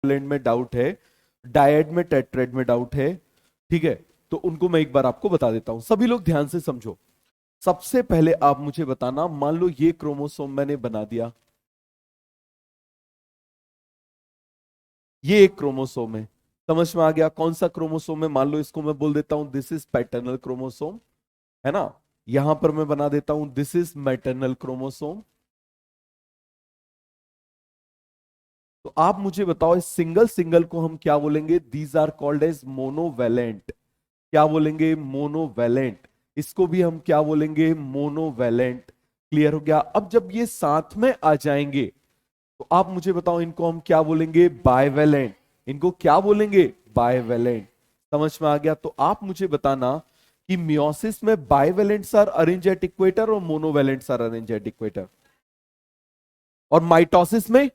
Bivalent में doubt है, died में, टेट्रेड में डाउट है, ठीक है, तो उनको मैं एक बार आपको बता देता हूं। सभी लोग ध्यान से समझो। सबसे पहले आप मुझे बताना, मान लो ये क्रोमोसोम मैंने बना दिया, ये एक क्रोमोसोम है, समझ में आ गया कौन सा क्रोमोसोम है? मान लो इसको मैं बोल देता हूं दिस इज पैटर्नल क्रोमोसोम, है ना। यहां पर मैं बना देता हूं दिस इज मैटरनल क्रोमोसोम। तो आप मुझे बताओ इस सिंगल सिंगल को हम क्या बोलेंगे? These are called as monovalent. क्या बोलेंगे? मोनोवैलेंट। इसको भी हम क्या बोलेंगे? मोनोवैलेंट। क्लियर हो गया? अब जब ये साथ में आ जाएंगे तो आप मुझे बताओ इनको हम क्या बोलेंगे? बाइवैलेंट। इनको क्या बोलेंगे? बाइवैलेंट। समझ में आ गया? तो आप मुझे बताना कि मियोसिस में बाइवैलेंट्स आर अरेंज एट इक्वेटर और मोनोवैलेंट्स आर अरेंज एट इक्वेटर, और माइटोसिस में।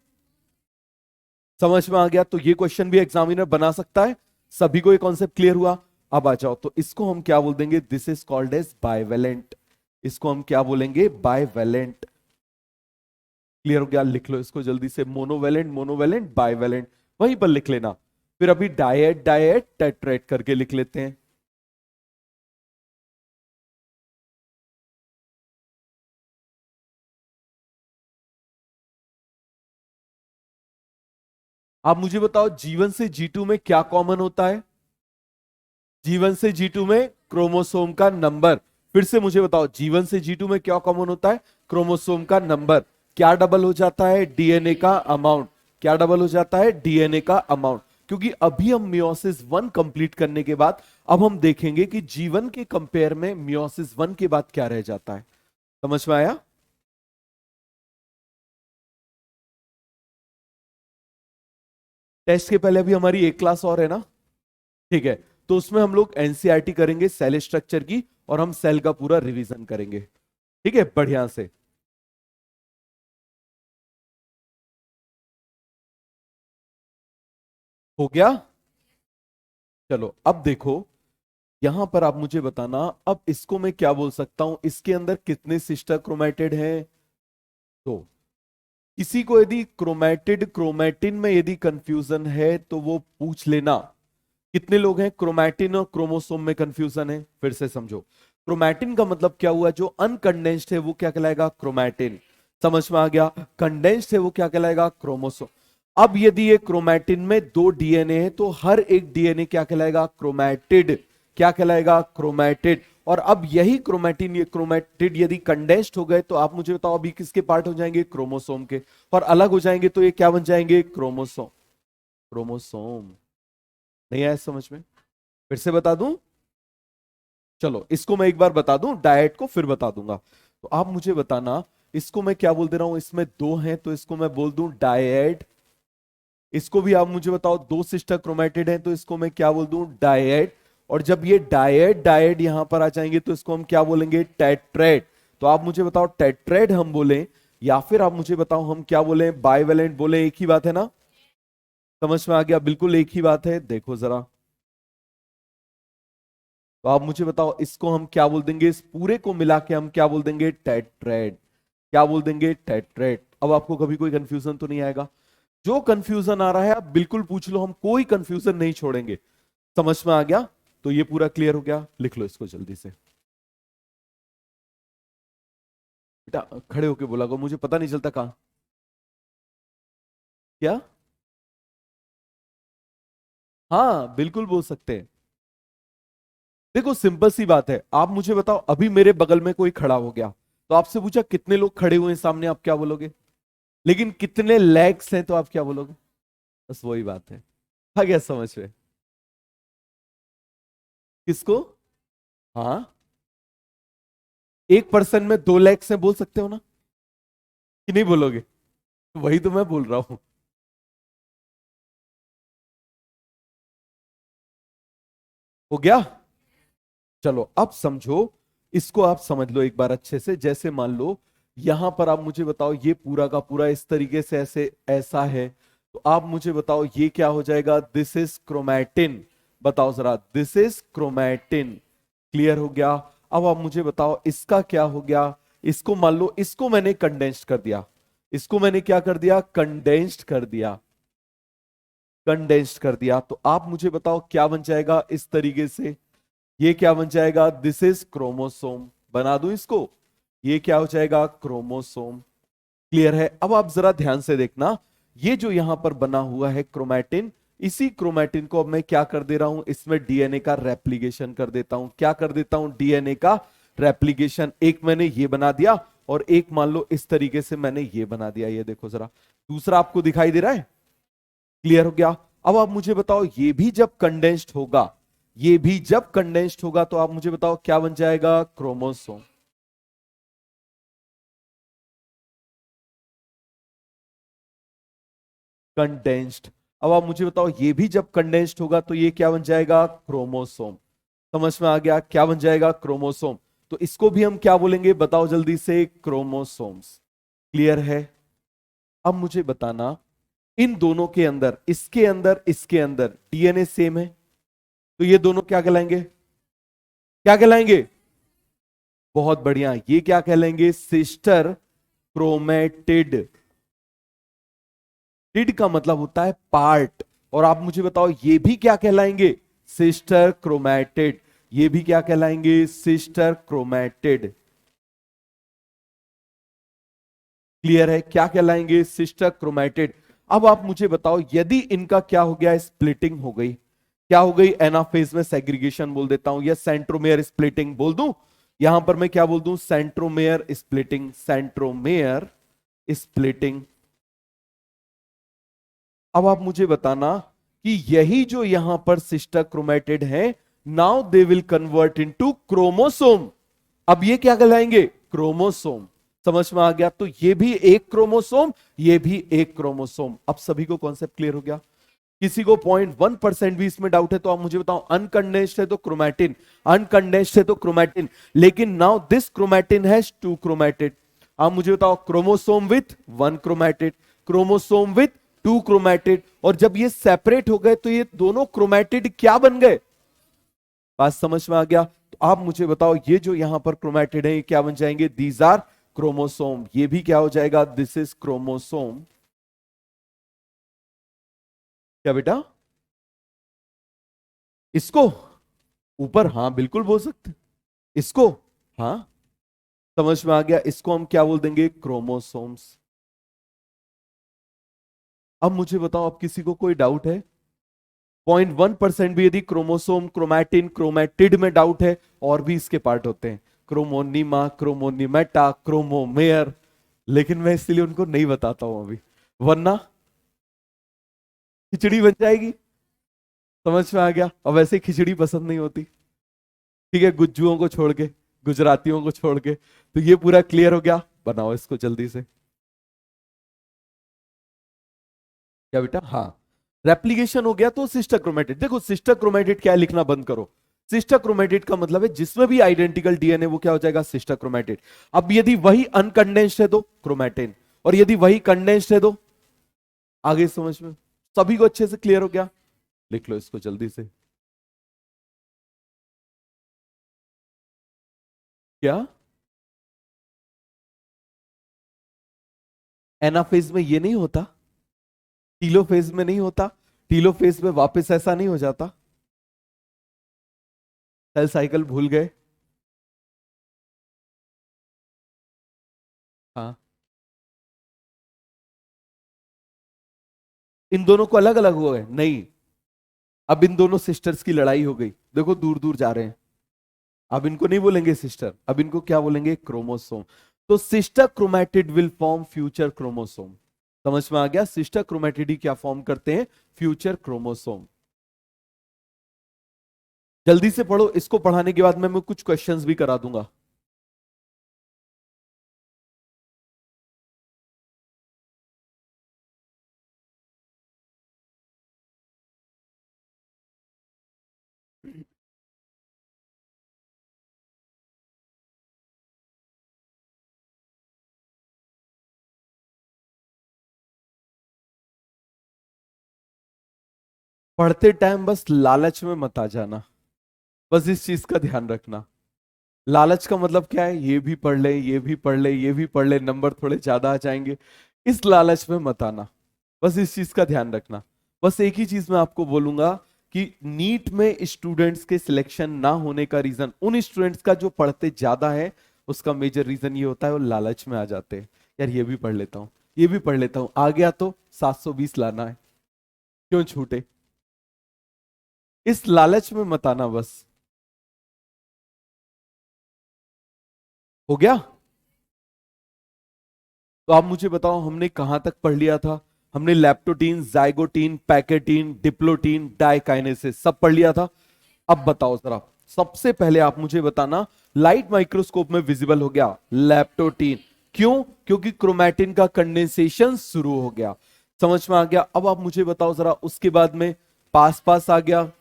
समझ में आ गया? तो ये क्वेश्चन भी एग्जामिनर बना सकता है। सभी को ये कॉन्सेप्ट क्लियर हुआ? अब आ जाओ, तो इसको हम क्या बोल देंगे? This is called as bivalent. इसको हम क्या बोलेंगे? बाइवेलेंट। क्लियर हो गया? लिख लो इसको जल्दी से, मोनोवेलेंट, मोनोवेलेंट, बाइवेलेंट, वहीं पर लिख लेना। फिर अभी डायट, डायट, टेट्रेट करके लिख लेते हैं। आप मुझे बताओ जीवन से जी2 में क्या कॉमन होता है? जीवन से जी2 में क्रोमोसोम का नंबर। फिर से मुझे बताओ जीवन से जी2 में क्या कॉमन होता है? क्रोमोसोम का नंबर। क्या डबल हो जाता है? डीएनए का अमाउंट। क्या डबल हो जाता है? डीएनए का अमाउंट। क्योंकि अभी हम मियोसिस 1 कंप्लीट करने के बाद अब हम देखेंगे कि जीवन के कंपेयर में मियोसिस 1 के बाद क्या रह जाता है। समझ में आया? टेस्ट के पहले अभी हमारी एक क्लास और है ना, ठीक है, तो उसमें हम लोग एनसीईआरटी करेंगे सेल स्ट्रक्चर की, और हम सेल का पूरा रिवीजन करेंगे। ठीक है, बढ़िया से। हो गया? चलो अब देखो, यहां पर आप मुझे बताना, अब इसको मैं क्या बोल सकता हूं? इसके अंदर कितने सिस्टर क्रोमेटिड हैं? तो किसी को यदि क्रोमेटिड क्रोमेटिन में यदि कंफ्यूजन है तो वो पूछ लेना। कितने लोग हैं क्रोमैटिन और क्रोमोसोम में कंफ्यूजन है? फिर से समझो, क्रोमैटिन का मतलब क्या हुआ? जो अनकंडेंस्ड है वो क्या कहलाएगा? क्रोमैटिन। समझ में आ गया? कंडेंस्ड है वो क्या कहलाएगा? क्रोमोसोम। अब यदि ये क्रोमैटिन में दो डीएनए है तो हर एक डीएनए क्या कहलाएगा? क्रोमैटिड। क्या कहलाएगा? क्रोमैटिड। और अब यही क्रोमैटिन, ये क्रोमैटिड यदि कंडेंस्ड हो गए तो आप मुझे बताओ अभी किसके पार्ट हो जाएंगे? क्रोमोसोम के। और अलग हो जाएंगे तो ये क्या बन जाएंगे? क्रोमोसोम। क्रोमोसोम। नहीं आया समझ में? फिर से बता दूं? चलो इसको मैं एक बार बता दूं, डायट को फिर बता दूंगा। तो आप मुझे बताना, इसको मैं क्या बोल दे रहा हूं? इसमें दो हैं तो इसको मैं बोल दूं डायट। इसको भी आप मुझे बताओ, दो सिस्टर क्रोमेटिड हैं तो इसको मैं क्या बोल दूं? डायट। और जब ये डायट डायट यहां पर आ जाएंगे तो इसको हम क्या बोलेंगे? टेट्रेट। तो आप मुझे बताओ टेट्रेट हम बोलें या फिर आप मुझे बताओ हम क्या बोलें? बाइवेलेंट बोले? एक ही बात है ना? समझ में आ गया? बिल्कुल एक ही बात है। देखो जरा, तो आप मुझे बताओ इसको हम क्या बोल देंगे? इस पूरे को मिला के हम क्या बोल देंगे? टेट्रेट। क्या बोल देंगे? टेट्रेट। अब आपको कभी कोई कंफ्यूजन तो नहीं आएगा? जो कंफ्यूजन आ रहा है आप बिल्कुल पूछ लो, हम कोई कंफ्यूजन नहीं छोड़ेंगे। समझ में आ गया? तो ये पूरा क्लियर हो गया? लिख लो इसको जल्दी से। बेटा खड़े होके बोला करो, मुझे पता नहीं चलता कहाँ। क्या? हाँ बिल्कुल बोल सकते हैं। देखो सिंपल सी बात है, आप मुझे बताओ अभी मेरे बगल में कोई खड़ा हो गया तो आपसे पूछा कितने लोग खड़े हुए हैं सामने, आप क्या बोलोगे? लेकिन कितने लेग्स हैं तो आप क्या बोलोगे? बस वही बात है। आ गया समझ में? किसको? हाँ, एक पर्सन में दो लेग्स हैं बोल सकते हो ना, कि नहीं बोलोगे? वही तो मैं बोल रहा हूं। हो गया? चलो अब समझो, इसको आप समझ लो एक बार अच्छे से। जैसे मान लो यहां पर आप मुझे बताओ ये पूरा का पूरा इस तरीके से ऐसे ऐसा है, तो आप मुझे बताओ ये क्या हो जाएगा? This is chromatin. बताओ जरा, दिस इज क्रोमैटिन। क्लियर हो गया? अब आप मुझे बताओ इसका क्या हो गया? इसको मान लो, इसको मैंने कंडेंस्ड कर दिया। इसको मैंने क्या कर दिया? कंडेंस्ड कर दिया। कंडेंस्ड कर दिया। तो आप मुझे बताओ क्या बन जाएगा इस तरीके से, ये क्या बन जाएगा, दिस इज क्रोमोसोम, बना दूं इसको, ये क्या हो जाएगा, क्रोमोसोम। क्लियर है। अब आप जरा ध्यान से देखना, ये जो यहां पर बना हुआ है क्रोमैटिन, इसी क्रोमैटिन को अब मैं क्या कर दे रहा हूं, इसमें डीएनए का रेप्लिकेशन कर देता हूं। क्या कर देता हूं, डीएनए का रेप्लिकेशन। एक मैंने ये बना दिया और एक मान लो इस तरीके से मैंने ये बना दिया। ये देखो जरा, दूसरा आपको दिखाई दे रहा है, क्लियर हो गया। अब आप मुझे बताओ ये भी जब कंडेंस्ड होगा, ये भी जब कंडेंस्ड होगा तो आप मुझे बताओ क्या बन जाएगा, क्रोमोसोम। कंडेंस्ड। अब आप मुझे बताओ ये भी जब कंडेंस्ड होगा तो ये क्या बन जाएगा, क्रोमोसोम। समझ में आ गया, क्या बन जाएगा, क्रोमोसोम। तो इसको भी हम क्या बोलेंगे, बताओ जल्दी से, क्रोमोसोम्स। क्लियर है। अब मुझे बताना, इन दोनों के अंदर, इसके अंदर इसके अंदर डीएनए सेम है, तो ये दोनों क्या कहलाएंगे, क्या कहलाएंगे, बहुत बढ़िया, ये क्या कहलाएंगे, सिस्टर क्रोमेटिड। टिड का मतलब होता है पार्ट। और आप मुझे बताओ ये भी क्या कहलाएंगे, सिस्टर क्रोमैटिड। ये भी क्या कहलाएंगे, सिस्टर क्रोमैटिड। क्लियर है, क्या कहलाएंगे, सिस्टर क्रोमैटिड। अब आप मुझे बताओ यदि इनका क्या हो गया, स्प्लिटिंग हो गई, क्या हो गई, एनाफेज में सेग्रीगेशन बोल देता हूं, या सेंट्रोमेयर स्प्लिटिंग बोल दूं। यहां पर मैं क्या बोल दूं, सेंट्रोमेयर स्प्लिटिंग, सेंट्रोमेयर स्प्लिटिंग। अब आप मुझे बताना कि यही जो यहां पर सिस्टर क्रोमैटिड है, now they will convert into chromosome. अब ये क्या कहलाएंगे, क्रोमोसोम। समझ में आ गया। तो ये भी एक क्रोमोसोम, ये भी एक क्रोमोसोम। अब सभी को कॉन्सेप्ट क्लियर हो गया। किसी को 0.1% भी इसमें डाउट है तो आप मुझे बताओ, अनकंडेंस्ड है तो क्रोमैटिन, अनकंडेंस्ड है तो क्रोमैटिन, लेकिन now this chromatin has two chromatid. आप मुझे बताओ, chromosome with one chromatid, chromosome with two chromatid. और जब ये सेपरेट हो गए तो ये दोनों क्रोमैटिड क्या बन गए, बात समझ में आ गया। तो आप मुझे बताओ ये जो यहां पर क्रोमैटिड है ये क्या बन जाएंगे, दीज आर क्रोमोसोम। ये भी क्या हो जाएगा, दिस इज क्रोमोसोम। क्या बेटा, इसको ऊपर, हाँ बिल्कुल बोल सकते, इसको, हाँ समझ में आ गया। इसको हम क्या बोल देंगे, क्रोमोसोम्स। अब मुझे बताओ, अब किसी को कोई डाउट है, 0.1% भी यदि क्रोमोसोम, क्रोमैटिन, क्रोमैटिड में डाउट है, और भी इसके पार्ट होते हैं, क्रोमोनिमा, क्रोमोनिमेटा, क्रोमोमेयर, लेकिन मैं इसलिए उनको नहीं बताता हूं अभी, वरना खिचड़ी बन जाएगी। समझ में आ गया। और वैसे खिचड़ी पसंद नहीं होती, ठीक है, गुज्जुओं को छोड़ के, गुजरातियों को छोड़ के। तो ये पूरा क्लियर हो गया, बनाओ इसको जल्दी से। क्या बेटा, हाँ, रेप्लिकेशन हो गया तो सिस्टर क्रोमैटिड। देखो सिस्टर क्रोमैटिड क्या है, लिखना बंद करो। सिस्टर क्रोमैटिड का मतलब है जिसमें भी आइडेंटिकल डीएनए वो क्या हो जाएगा, सिस्टर क्रोमैटिड। अब यदि वही अनकंडेंस्ड है तो क्रोमैटिन, और यदि वही कंडेंस्ड है तो, आगे समझ में, सभी को अच्छे से क्लियर हो गया। लिख लो इसको जल्दी से। क्या, एनाफेज में ये नहीं होता, टीलोफेज में नहीं होता, टीलोफेज में वापस ऐसा नहीं हो जाता, सेल साइकिल भूल गए, हाँ, इन दोनों को अलग अलग हो गए नहीं। अब इन दोनों सिस्टर्स की लड़ाई हो गई, देखो दूर दूर जा रहे हैं। अब इनको नहीं बोलेंगे सिस्टर, अब इनको क्या बोलेंगे, क्रोमोसोम। तो sister chromatid will form future chromosome. समझ में आ गया, सिस्टर क्रोमैटिड ही क्या फॉर्म करते हैं, फ्यूचर क्रोमोसोम। जल्दी से पढ़ो, इसको पढ़ाने के बाद मैं कुछ क्वेश्चंस भी करा दूंगा। पढ़ते टाइम बस लालच में मत आ जाना, बस इस चीज का ध्यान रखना। लालच का मतलब क्या है, ये भी पढ़ ले, ये भी पढ़ ले, ये भी पढ़ ले, नंबर थोड़े ज्यादा आ जाएंगे, इस लालच में मत आना। बस इस चीज का ध्यान रखना। बस एक ही चीज मैं आपको बोलूंगा कि नीट में स्टूडेंट्स के सिलेक्शन ना होने का रीजन, उन स्टूडेंट्स का जो पढ़ते ज्यादा है, उसका मेजर रीजन ये होता है वो लालच में आ जाते हैं। यार ये भी पढ़ लेता हूँ, ये भी पढ़ लेता हूँ, आ गया तो 720 लाना है, क्यों छूटे। इस लालच में मत आना बस। हो गया। तो आप मुझे बताओ हमने कहां तक पढ़ लिया था। हमने लैप्टोटीन, जाइगोटीन, पैकेटीन, डिप्लोटीन, डाइकाइनेसिस सब पढ़ लिया था। अब बताओ जरा, सबसे पहले आप मुझे बताना, लाइट माइक्रोस्कोप में विजिबल हो गया लैप्टोटीन, क्यों? क्योंकि क्रोमैटिन का कंडेंसेशन शुरू हो गया। समझ में आ गया। अब आप मुझे बताओ जरा, उसके बाद में पास पास आ गया,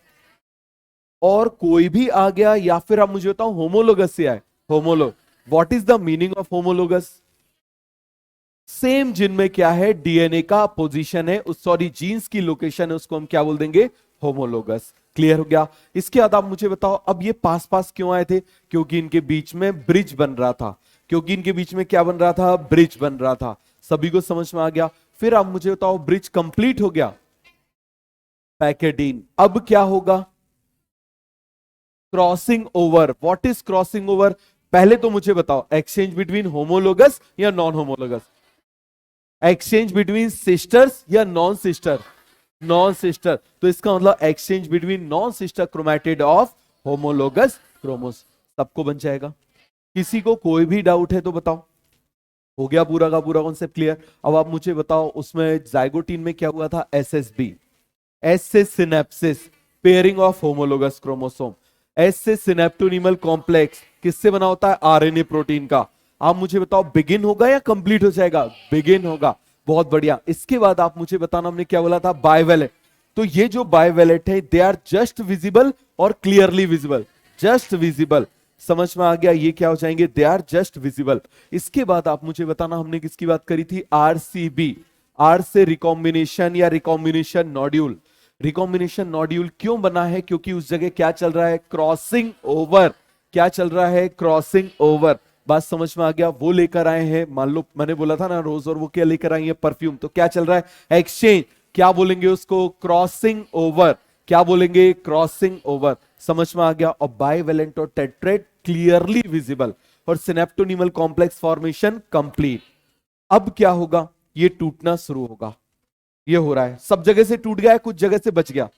और कोई भी आ गया, या फिर आप मुझे बताओ होमोलोगस से आए। Homologue, what is the meaning of homologous? Same gene में क्या है, डीएनए का पोजीशन है, उस सॉरी जीन्स की लोकेशन है, उसको हम क्या बोल देंगे, होमोलोगस। क्लियर हो गया। इसके बाद आप मुझे बताओ, अब ये पास पास क्यों आए थे? क्योंकि इनके बीच में ब्रिज बन रहा था। क्योंकि इनके बीच में क्या बन रहा था, ब्रिज बन रहा था। सभी को समझ में आ गया। फिर आप मुझे बताओ, ब्रिज कंप्लीट हो गया, पैकेडीन। अब क्या होगा, crossing over. What is crossing over? पहले तो मुझे बताओ, एक्सचेंज बिटवीन होमोलोगस या non homologous? Exchange between sisters या नॉन सिस्टर? Non sister. तो इसका मतलब exchange between non sister chromatid of homologous ChromeOS. सबको बन जाएगा। किसी को कोई भी डाउट है तो बताओ। हो गया पूरा का पूरा कॉन्सेप्ट क्लियर। अब आप मुझे बताओ, उसमें जाइगोटीन में क्या हुआ था, एसएसबी, एस से synapses, pairing of homologous chromosome. S से सिनेप्टोनिमल कॉम्प्लेक्स, किससे बना होता है, आरएनए प्रोटीन का। आप मुझे बताओ बिगिन होगा या कंप्लीट हो जाएगा, बिगिन होगा। बहुत बढ़िया। इसके बाद आप मुझे बताना, हमने क्या बोला था, बायवेलेट। तो ये जो बायवेलेट है, दे आर जस्ट विजिबल और क्लियरली विजिबल। जस्ट विजिबल, समझ में आ गया। ये क्या हो जाएंगे, दे आर जस्ट विजिबल। इसके बाद आप मुझे बताना, हमने किसकी बात करी थी, आरसीबी, आर से रिकॉम्बिनेशन या रिकॉम्बिनेशन नॉड्यूल। रिकॉम्बिनेशन नॉड्यूल क्यों बना है, क्योंकि उस जगह क्या चल रहा है, क्रॉसिंग ओवर। क्या चल रहा है, क्रॉसिंग ओवर। बात समझ में आ गया। वो लेकर आए हैं, मान लो मैंने बोला था ना रोज, और वो क्या लेकर आई है, परफ्यूम। तो क्या चल रहा है, एक्सचेंज। क्या बोलेंगे उसको, क्रॉसिंग ओवर। क्या बोलेंगे, क्रॉसिंग ओवर। समझ में आ गया। और बाइवेलेंट और टेट्रेट क्लियरली विजिबल, और सिनेप्टोनिमल कॉम्प्लेक्स फॉर्मेशन कंप्लीट। अब क्या होगा, ये टूटना शुरू होगा। ये हो रहा है, सब जगह से टूट गया है, कुछ जगह से बच गया।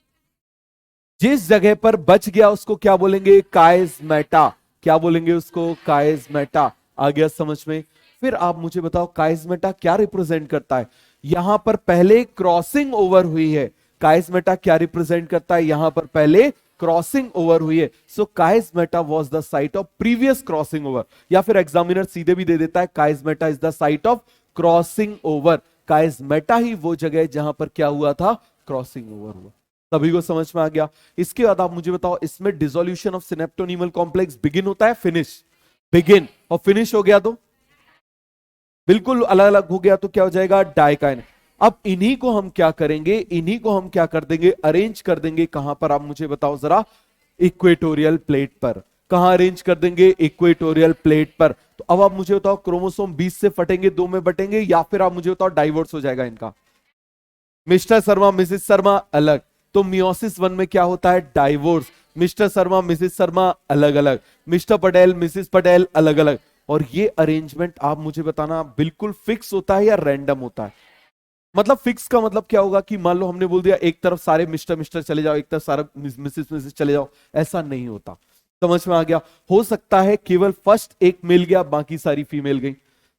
जिस जगह पर बच गया उसको क्या बोलेंगे, काइजमेटा। क्या बोलेंगे उसको, काइजमेटा। आ गया समझ में। फिर आप मुझे बताओ, काइजमेटा क्या रिप्रेजेंट करता है? यहां पर पहले क्रॉसिंग ओवर हुई है। काइजमेटा क्या रिप्रेजेंट करता है, यहां पर पहले क्रॉसिंग ओवर हुई है। So chiasmata was the site of previous crossing over. या फिर एग्जामिनर सीधे भी दे देता है, chiasmata is the site of crossing over. Chiasmata ही वो जगह है जहां पर क्या हुआ था, क्रॉसिंग ओवर हुआ। सभी को समझ में आ गया। इसके बाद आप मुझे बताओ, इसमें dissolution of synaptonemal complex begin होता है, फिनिश? बिगिन। और फिनिश हो गया तो बिल्कुल अलग अलग हो गया, तो क्या हो जाएगा, डाइकाइन। अब इन्हीं को हम क्या करेंगे, इन्हीं को हम क्या कर देंगे, अरेंज कर देंगे। कहां पर, आप मुझे बताओ जरा, इक्वेटोरियल प्लेट पर। कहां अरेंज कर देंगे, इक्वेटोरियल प्लेट पर। तो अब आप मुझे बताओ, क्रोमोसोम 20 से फटेंगे, 2 में बटेंगे, या फिर आप मुझे बताओ डाइवोर्स हो जाएगा इनका। मिस्टर शर्मा मिसेस शर्मा अलग। तो मियोसिस 1 में क्या होता है, divorce. Mister Sharma Mrs Sharma अलग अलग, मिस्टर पटेल मिसेस पटेल अलग अलग। और ये अरेंजमेंट आप मुझे बताना, बिल्कुल फिक्स होता है या रैंडम होता है? मतलब फिक्स का मतलब क्या होगा, कि मान लो हमने बोल दिया एक तरफ सारे मिस्टर मिस्टर चले जाओ, एक तरफ सारा मिसेस मिसेस चले जाओ, ऐसा नहीं होता। समझ में आ गया। हो सकता है केवल फर्स्ट एक मिल गया, बाकी सारी फीमेल गई।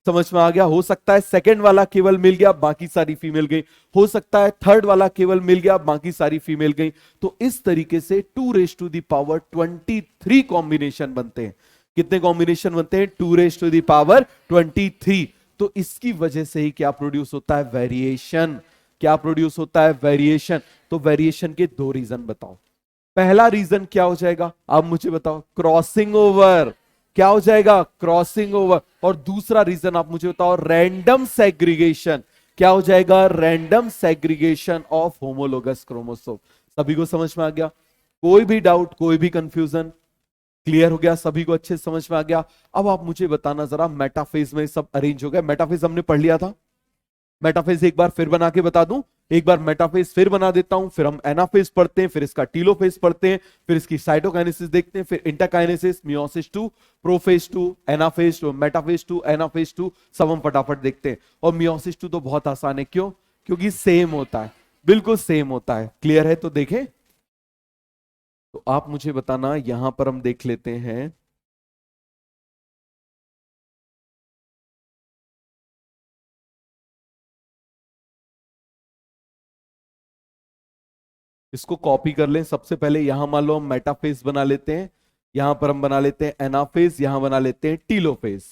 समझ में आ गया। हो सकता है सेकंड वाला केवल मिल गया, बाकी सारी फीमेल गई। हो सकता है थर्ड वाला केवल मिल गया, बाकी सारी फीमेल गई। तो इस तरीके से 2⁻23 कॉम्बिनेशन बनते हैं। कितने कॉम्बिनेशन बनते हैं, 2⁻23। तो इसकी वजह से ही क्या प्रोड्यूस होता है, वेरिएशन। क्या प्रोड्यूस होता है, वेरिएशन। तो वेरिएशन के 2 रीजन बताओ। पहला रीजन क्या हो जाएगा, आप मुझे बताओ, क्रॉसिंग ओवर। क्या हो जाएगा, क्रॉसिंग ओवर। और दूसरा रीजन आप मुझे बताओ, रैंडम सेग्रीगेशन। क्या हो जाएगा, random segregation of homologous chromosome. सभी को समझ में आ गया? कोई भी डाउट, कोई भी कंफ्यूजन? क्लियर हो गया, सभी को अच्छे से समझ में आ गया। अब आप मुझे बताना जरा, मेटाफेज में सब अरेंज हो गया। मेटाफेज हमने पढ़ लिया था। मेटाफेज एक बार फिर बना के बता दूं, एक बार मेटाफेज फिर बना देता हूं, फिर हम एनाफेज पढ़ते हैं, फिर इसका टीलोफेज पढ़ते हैं, फिर इसकी साइटोकाइनेसिस देखते हैं, फिर interkinesis, meiosis two, prophase two, anaphase two, metaphase two, anaphase two, सब हम फटाफट देखते हैं। और मियोसिस टू तो बहुत आसान है, क्यों? क्योंकि सेम होता है, बिल्कुल सेम होता है। क्लियर है? तो देखें, तो आप मुझे बताना, यहां पर हम देख लेते हैं। इसको कॉपी कर लें। सबसे पहले यहां मान लो हम मेटाफेज बना लेते हैं, यहां पर हम बना लेते हैं एनाफेज, यहां बना लेते हैं टीलोफेज।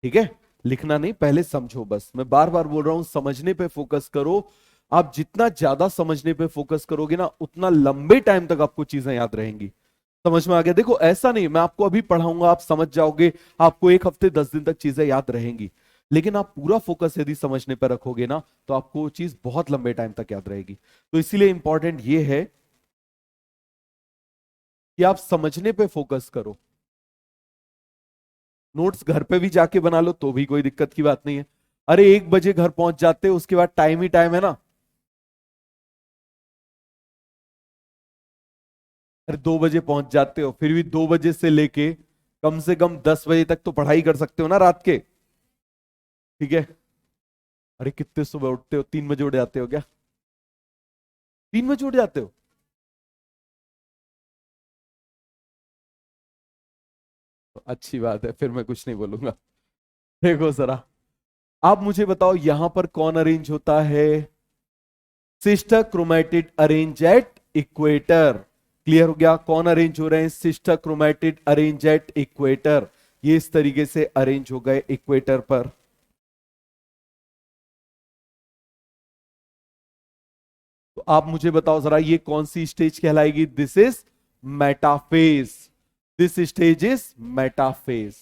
ठीक है, लिखना नहीं, पहले समझो बस। मैं बार बार बोल रहा हूं, समझने पे फोकस करो। आप जितना ज्यादा समझने पे फोकस करोगे ना, उतना लंबे टाइम तक आपको चीजें याद रहेंगी। समझ में आ गया? देखो, ऐसा नहीं मैं आपको अभी पढ़ाऊंगा, आप समझ जाओगे, आपको 1 हफ्ते 10 दिन तक चीजें याद रहेंगी। लेकिन आप पूरा फोकस यदि समझने पर रखोगे ना, तो आपको वो चीज बहुत लंबे टाइम तक याद रहेगी। तो इसीलिए इंपॉर्टेंट ये है कि आप समझने पे फोकस करो। नोट्स घर पे भी जाके बना लो तो भी कोई दिक्कत की बात नहीं है। अरे 1 बजे घर पहुंच जाते हो, उसके बाद टाइम ही टाइम है ना। अरे 2 बजे पहुंच जाते हो, फिर भी 2 बजे से लेके कम से कम 10 बजे तक तो पढ़ाई कर सकते हो ना रात के। ठीक है। अरे कितने सुबह उठते हो? 3 बजे उठ जाते हो क्या? 3 बजे उठ जाते हो? तो अच्छी बात है, फिर मैं कुछ नहीं बोलूंगा। देखो जरा, आप मुझे बताओ, यहां पर कौन अरेंज होता है? Sister chromatid arrange at equator. Clear हो गया? कौन अरेंज हो रहे हैं? Sister chromatid arrange at equator. ये इस तरीके से अरेंज हो गए इक्वेटर पर। तो आप मुझे बताओ जरा, ये कौन सी स्टेज कहलाएगी? This is metaphase. This stage is metaphase.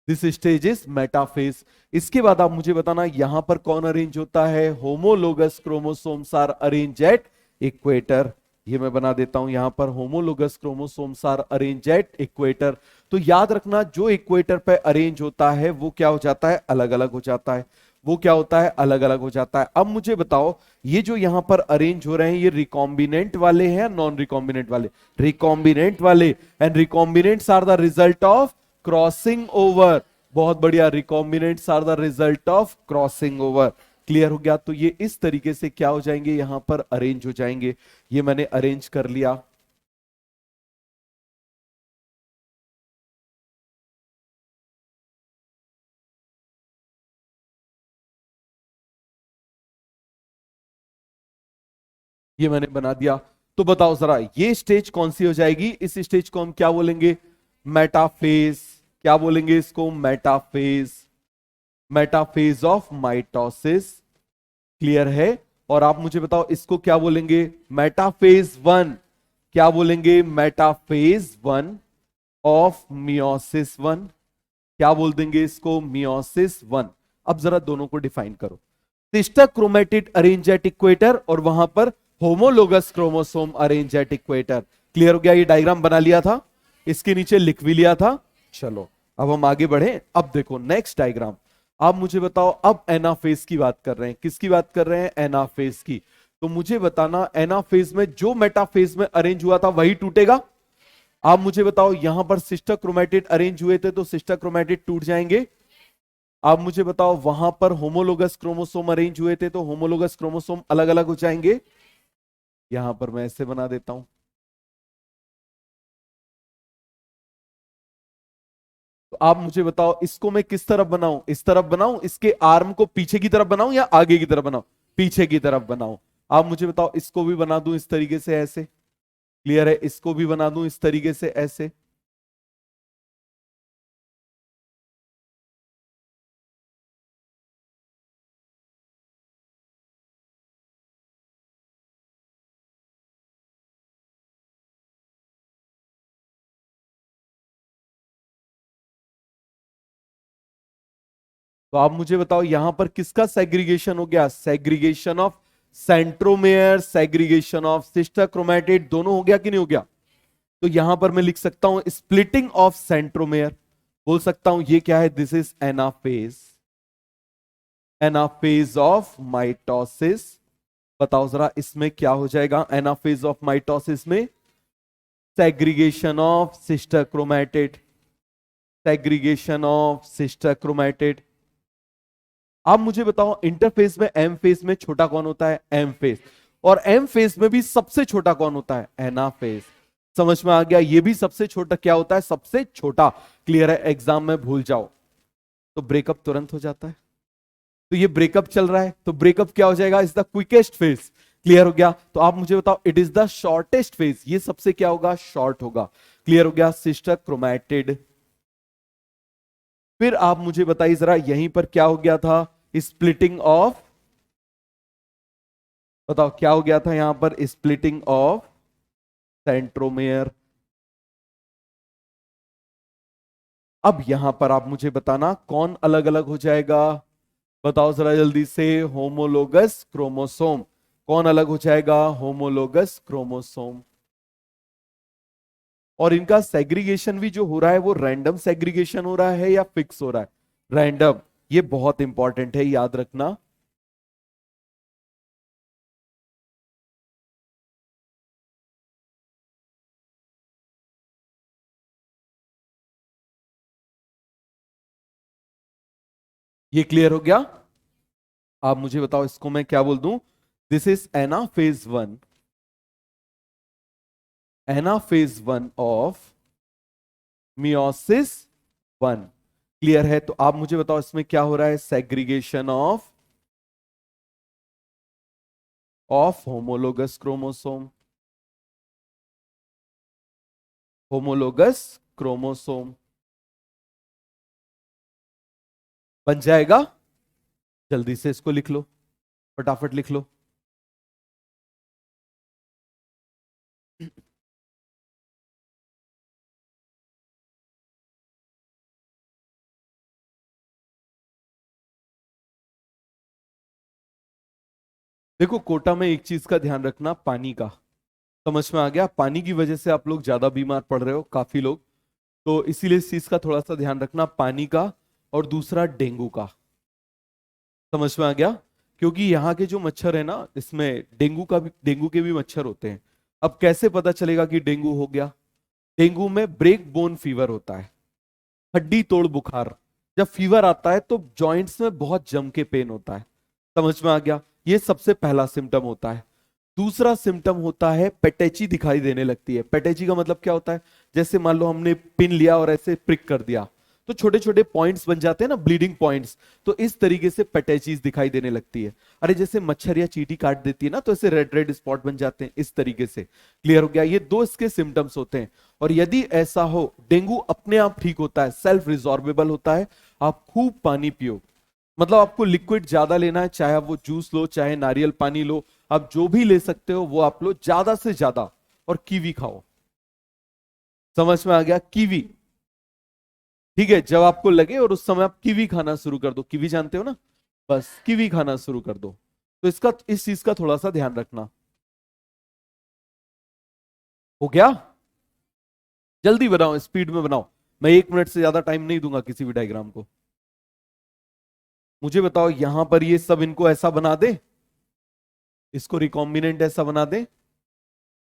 This stage is metaphase. इसके बाद आप मुझे बताना, यहां पर कौन अरेंज होता है? Homologous chromosomes are arrange at equator. ये मैं बना देता हूं, यहां पर homologous chromosomes are arrange at equator. तो याद रखना, जो इक्वेटर पे अरेंज होता है वो क्या हो जाता है? अलग अलग हो जाता है। वो क्या होता है? अलग अलग हो जाता है। अब मुझे बताओ, ये जो यहां पर अरेंज हो रहे हैं, ये रिकॉम्बिनेंट वाले हैं, नॉन रिकॉम्बिनेंट वाले? रिकॉम्बिनेंट वाले। And recombinants are the result of crossing over. बहुत बढ़िया, recombinants are the result of crossing over. Clear हो गया? तो ये इस तरीके से क्या हो जाएंगे? यहां पर अरेंज हो जाएंगे। ये मैंने अरेंज कर लिया। ये मैंने बना दिया। तो बताओ जरा, ये स्टेज कौन सी हो जाएगी? इस स्टेज को हम क्या बोलेंगे? मेटाफेज। क्या बोलेंगे इसको? Metaphase. Metaphase of mitosis. Clear है? और आप मुझे बताओ, इसको क्या बोलेंगे? Metaphase one. क्या बोलेंगे? Metaphase one of meiosis one. क्या बोल देंगे इसको? Meiosis one. अब जरा दोनों को डिफाइन करो। Sister chromatid arrange at equator, और वहां पर homologous chromosome arrange at equator. Clear हो गया? ये डायग्राम बना लिया था, इसके नीचे लिख भी लिया था। चलो, अब हम आगे बढ़े। अब देखो नेक्स्ट डायग्राम। आप मुझे बताओ, अब एनाफेज की बात कर रहे हैं। किसकी बात कर रहे हैं? एनाफेज की। तो मुझे बताना, एनाफेज में जो मेटाफेज में अरेंज हुआ था वही टूटेगा? आप मुझे बताओ, यहां पर सिस्टर क्रोमैटिड अरेंज हुए थे तो सिस्टर क्रोमैटिड टूट जाएंगे। आप मुझे बताओ, वहां पर होमोलोगस क्रोमोसोम अरेंज हुए थे तो होमोलोगस क्रोमोसोम अलग अलग हो जाएंगे। यहां पर मैं ऐसे बना देता हूं। तो आप मुझे बताओ, इसको मैं किस तरफ बनाऊं? इस तरफ बनाऊं? इसके आर्म को पीछे की तरफ बनाऊं या आगे की तरफ बनाऊं? पीछे की तरफ बनाऊं। आप मुझे बताओ, इसको भी बना दूं इस तरीके से, ऐसे? क्लियर है? इसको भी बना दूं इस तरीके से, ऐसे? तो आप मुझे बताओ, यहां पर किसका सेग्रीगेशन हो गया? Segregation of centromere, segregation of sister chromatid, दोनों हो गया कि नहीं हो गया? तो यहां पर मैं लिख सकता हूं स्प्लिटिंग ऑफ सेंट्रोमेयर। बोल सकता हूं ये क्या है, this is anaphase, anaphase of mitosis. बताओ जरा इसमें क्या हो जाएगा, एनाफेज ऑफ माइटोसिस में segregation of sister chromatid, segregation of sister chromatid. आप मुझे बताओ इंटरफेस में एम फेज में छोटा कौन होता है, एम फेज, और एम फेज में भी सबसे छोटा कौन होता है, एनाफेज। समझ में आ गया, ये भी सबसे छोटा क्या होता है, सबसे छोटा। क्लियर है, एग्जाम में भूल जाओ तो ब्रेकअप तुरंत हो जाता है। तो ये ब्रेकअप चल रहा है, तो ब्रेकअप क्या हो जाएगा, is the quickest phase. Clear हो गया, तो आप मुझे बताओ it is the shortest phase, ये सबसे क्या होगा, शॉर्ट होगा। क्लियर हो गया, सिस्टर क्रोमैटिड। फिर आप मुझे बताइए जरा यहीं पर क्या हो गया था, स्प्लिटिंग ऑफ, बताओ क्या हो गया था यहां पर, स्प्लिटिंग ऑफ सेंट्रोमेयर। अब यहां पर आप मुझे बताना कौन अलग अलग हो जाएगा, बताओ जरा जल्दी से, होमोलोगस क्रोमोसोम। कौन अलग हो जाएगा, होमोलोगस क्रोमोसोम। और इनका सेग्रीगेशन भी जो हो रहा है वो रैंडम सेग्रीगेशन हो रहा है या फिक्स हो रहा है, रैंडम। ये बहुत इंपॉर्टेंट है, याद रखना। ये क्लियर हो गया। आप मुझे बताओ इसको मैं क्या बोल दूं, this is anaphase one, anaphase one of meiosis one. Clear है, तो आप मुझे बताओ इसमें क्या हो रहा है, segregation of homologous chromosome, homologous chromosome बन जाएगा। जल्दी से इसको लिख लो, फटाफट लिख लो। देखो कोटा में एक चीज का ध्यान रखना, पानी का। समझ में आ गया, पानी की वजह से आप लोग ज्यादा बीमार पड़ रहे हो काफी लोग, तो इसीलिए इस चीज का थोड़ा सा ध्यान रखना, पानी का। और दूसरा डेंगू का। समझ में आ गया, क्योंकि यहाँ के जो मच्छर है ना, इसमें डेंगू का भी, डेंगू के भी मच्छर होते हैं। अब कैसे पता चलेगा कि डेंगू हो गया, डेंगू में ब्रेक बोन फीवर होता है, हड्डी तोड़ बुखार। जब फीवर आता है तो जॉइंट्स में बहुत जम के पेन होता है। समझ में आ गया, ये सबसे पहला सिम्टम होता है। दूसरा सिम्टम होता है पेटेची दिखाई देने लगती है। पेटेची का मतलब क्या होता है, जैसे मान लो हमने पिन लिया और ऐसे प्रिक कर दिया तो छोटे छोटे पॉइंट्स बन जाते हैं ना, ब्लीडिंग पॉइंट्स। तो इस तरीके से पेटेचीज दिखाई देने लगती है। अरे जैसे मच्छर या चींटी काट देती है ना, तो ऐसे रेड रेड स्पॉट बन जाते हैं, इस तरीके से। क्लियर हो गया, ये दो इसके सिम्टम्स होते हैं। और यदि ऐसा हो, डेंगू अपने आप ठीक होता है, सेल्फ रिजॉर्बेबल होता है। आप खूब पानी पियो, मतलब आपको लिक्विड ज्यादा लेना है, चाहे आप वो जूस लो चाहे नारियल पानी लो, आप जो भी ले सकते हो वो आप लो ज्यादा से ज्यादा। और कीवी खाओ। समझ में आ गया, कीवी। ठीक है, जब आपको लगे और उस समय आप कीवी खाना शुरू कर दो, कीवी जानते हो ना, बस कीवी खाना शुरू कर दो। तो इसका, इस चीज का थोड़ा सा ध्यान रखना। हो गया, जल्दी बनाओ, स्पीड में बनाओ। मैं 1 मिनट से ज्यादा टाइम नहीं दूंगा किसी भी डायग्राम को। मुझे बताओ यहां पर ये सब इनको ऐसा बना दे, इसको रिकॉम्बिनेंट ऐसा बना दे,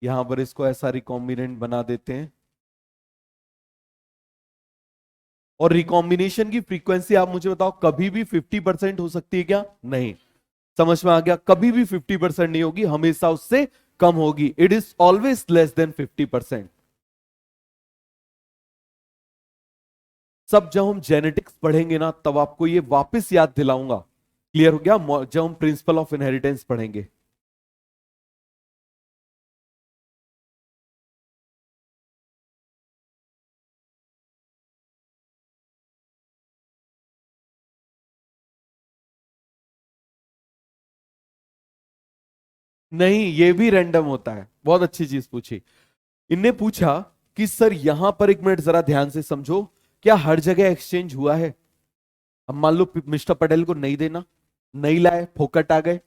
यहां पर इसको ऐसा रिकॉम्बिनेंट बना देते हैं। और रिकॉम्बिनेशन की फ्रीक्वेंसी आप मुझे बताओ कभी भी 50% हो सकती है क्या, नहीं। समझ में आ गया, कभी भी 50% नहीं होगी, हमेशा उससे कम होगी। It is always less than 50%। सब जब हम जेनेटिक्स पढ़ेंगे ना, तब आपको ये वापस याद दिलाऊंगा। क्लियर हो गया, जब हम प्रिंसिपल ऑफ इनहेरिटेंस पढ़ेंगे। नहीं, ये भी रैंडम होता है, बहुत अच्छी चीज पूछी। इनने पूछा कि सर यहां पर, 1 मिनट जरा ध्यान से समझो, क्या हर जगह एक्सचेंज हुआ है। अब मान लो मिस्टर पटेल को नहीं देना, नहीं लाए, फोकट आ गए,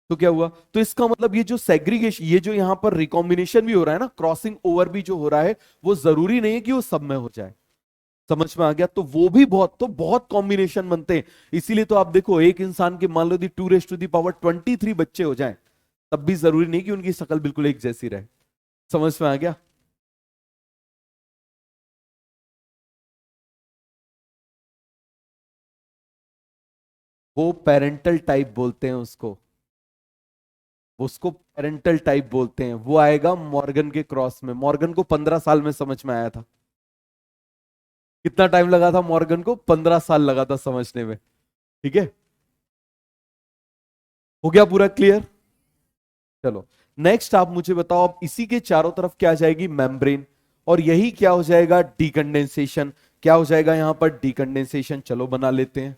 तो क्या हुआ। तो इसका मतलब ये जो सेग्रीगेशन, ये जो यहां पर रिकॉम्बिनेशन भी हो रहा है ना, क्रॉसिंग ओवर भी जो हो रहा है, वो जरूरी नहीं है कि वो सब में हो जाए। समझ में आ गया? तो वो भी बहुत कॉम्बिनेशन बनते हैं। इसीलिए तो आप देखो, एक इंसान के मान लो 2⁻23 बच्चे हो जाएं, तब भी जरूरी नहीं कि उनकी शक्ल बिल्कुल एक जैसी रहे। समझ में आ गया? वो पेरेंटल टाइप बोलते हैं उसको। उसको पेरेंटल टाइप बोलते हैं। वो आएगा मॉर्गन के क्रॉस में। मॉर्गन को 15 साल में समझ में आया था। कितना टाइम लगा था मॉर्गन को? 15 साल लगा था समझने में। ठीक है, हो गया पूरा क्लियर? चलो, नेक्स्ट आप मुझे बताओ, अब इसी के चारों तरफ क्या आ जाएगी? मेम्ब्रेन। और यही क्या हो जाएगा? डीकंडेंसेशन। क्या हो जाएगा यहां पर? डीकंडेंसेशन। चलो बना लेते हैं।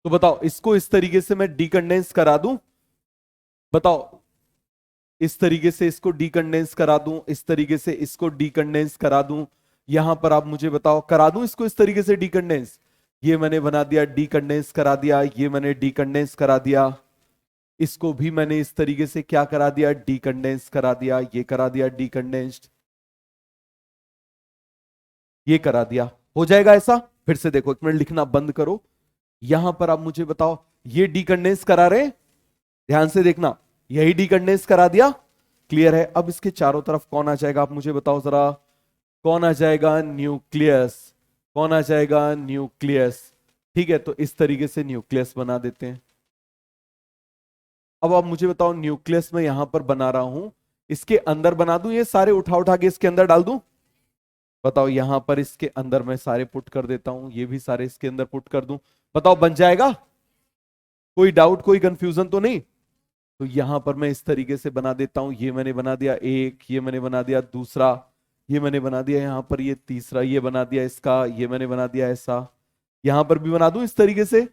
तो बताओ, इसको इस तरीके से मैं डीकंडेंस करा दूं? बताओ, इस तरीके से इसको डीकंडेंस करा दूं, इस तरीके से इसको डीकंडेंस करा दूं, यहां पर आप मुझे बताओ, करा दूं इसको इस तरीके से डीकंडेंस? ये मैंने बना दिया, डीकंडेंस करा दिया। ये मैंने डीकंडेंस करा दिया। इसको भी मैंने इस तरीके से क्या करा दिया? डीकंडेंस करा दिया। ये करा दिया डीकंडेंस्ड। ये करा दिया। हो जाएगा ऐसा? फिर से देखो, एक मिनट लिखना बंद करो। यहां पर आप मुझे बताओ, ये डीकंडेंस करा रहे? ध्यान से देखना, यही डीकंडेंस करा दिया। क्लियर है? अब इसके चारों तरफ कौन आ जाएगा आप मुझे बताओ जरा। कौन आ जाएगा? न्यूक्लियस। कौन आ जाएगा? न्यूक्लियस। ठीक है, तो इस तरीके से न्यूक्लियस बना देते हैं। अब आप मुझे बताओ, न्यूक्लियस में यहां पर बना रहा हूं, इसके अंदर बना दूं, ये सारे उठा उठा के इसके अंदर डाल दूं? बताओ, यहां पर इसके अंदर मैं सारे पुट कर देता हूं, ये भी सारे इसके अंदर पुट कर दूं। बताओ, बन जाएगा? कोई डाउट, कोई कंफ्यूजन तो नहीं? तो यहां पर मैं इस तरीके से बना देता हूं। ये मैंने बना दिया एक, ये मैंने बना दिया दूसरा, ये मैंने बना दिया यहां पर ये तीसरा, ये बना दिया इसका, ये मैंने बना दिया ऐसा। यहां पर भी बना दूं इस तरीके से।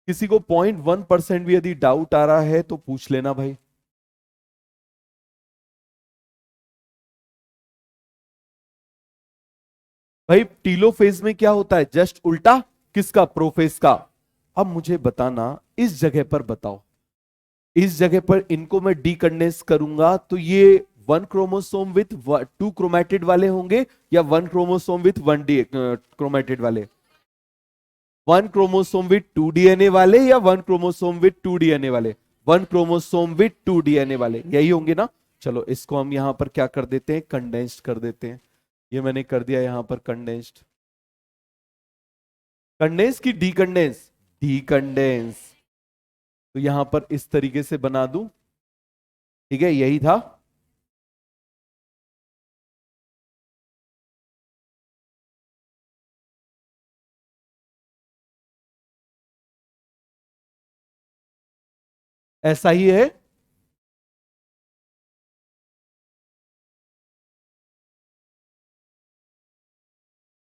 किसी को 0.1% भी यदि डाउट आ रहा है तो पूछ लेना भाई। भाई, टीलोफेज में क्या होता है? जस्ट उल्टा। किसका? प्रोफेज का। अब मुझे बताना, इस जगह पर बताओ, इस जगह पर इनको मैं डीकंडेंस करूंगा तो ये वन क्रोमोसोम विथ 2 क्रोमेटिड वाले होंगे, या वन क्रोमोसोम विथ 1 क्रोमेटिड वाले? 1 क्रोमोसोम विथ 2 डीएनए वाले, या 1 क्रोमोसोम विथ 2 डीएनए वाले? 1 क्रोमोसोम विथ 2 डीएनए वाले यही होंगे ना? चलो, इसको हम यहां पर क्या कर देते हैं? कंडेंस्ड कर देते हैं। ये मैंने कर दिया यहां पर कंडेंस्ड। कंडेंस की डीकंडेंस? डीकंडेंस। तो यहां पर इस तरीके से बना दूं। ठीक है, यही था। ऐसा ही है।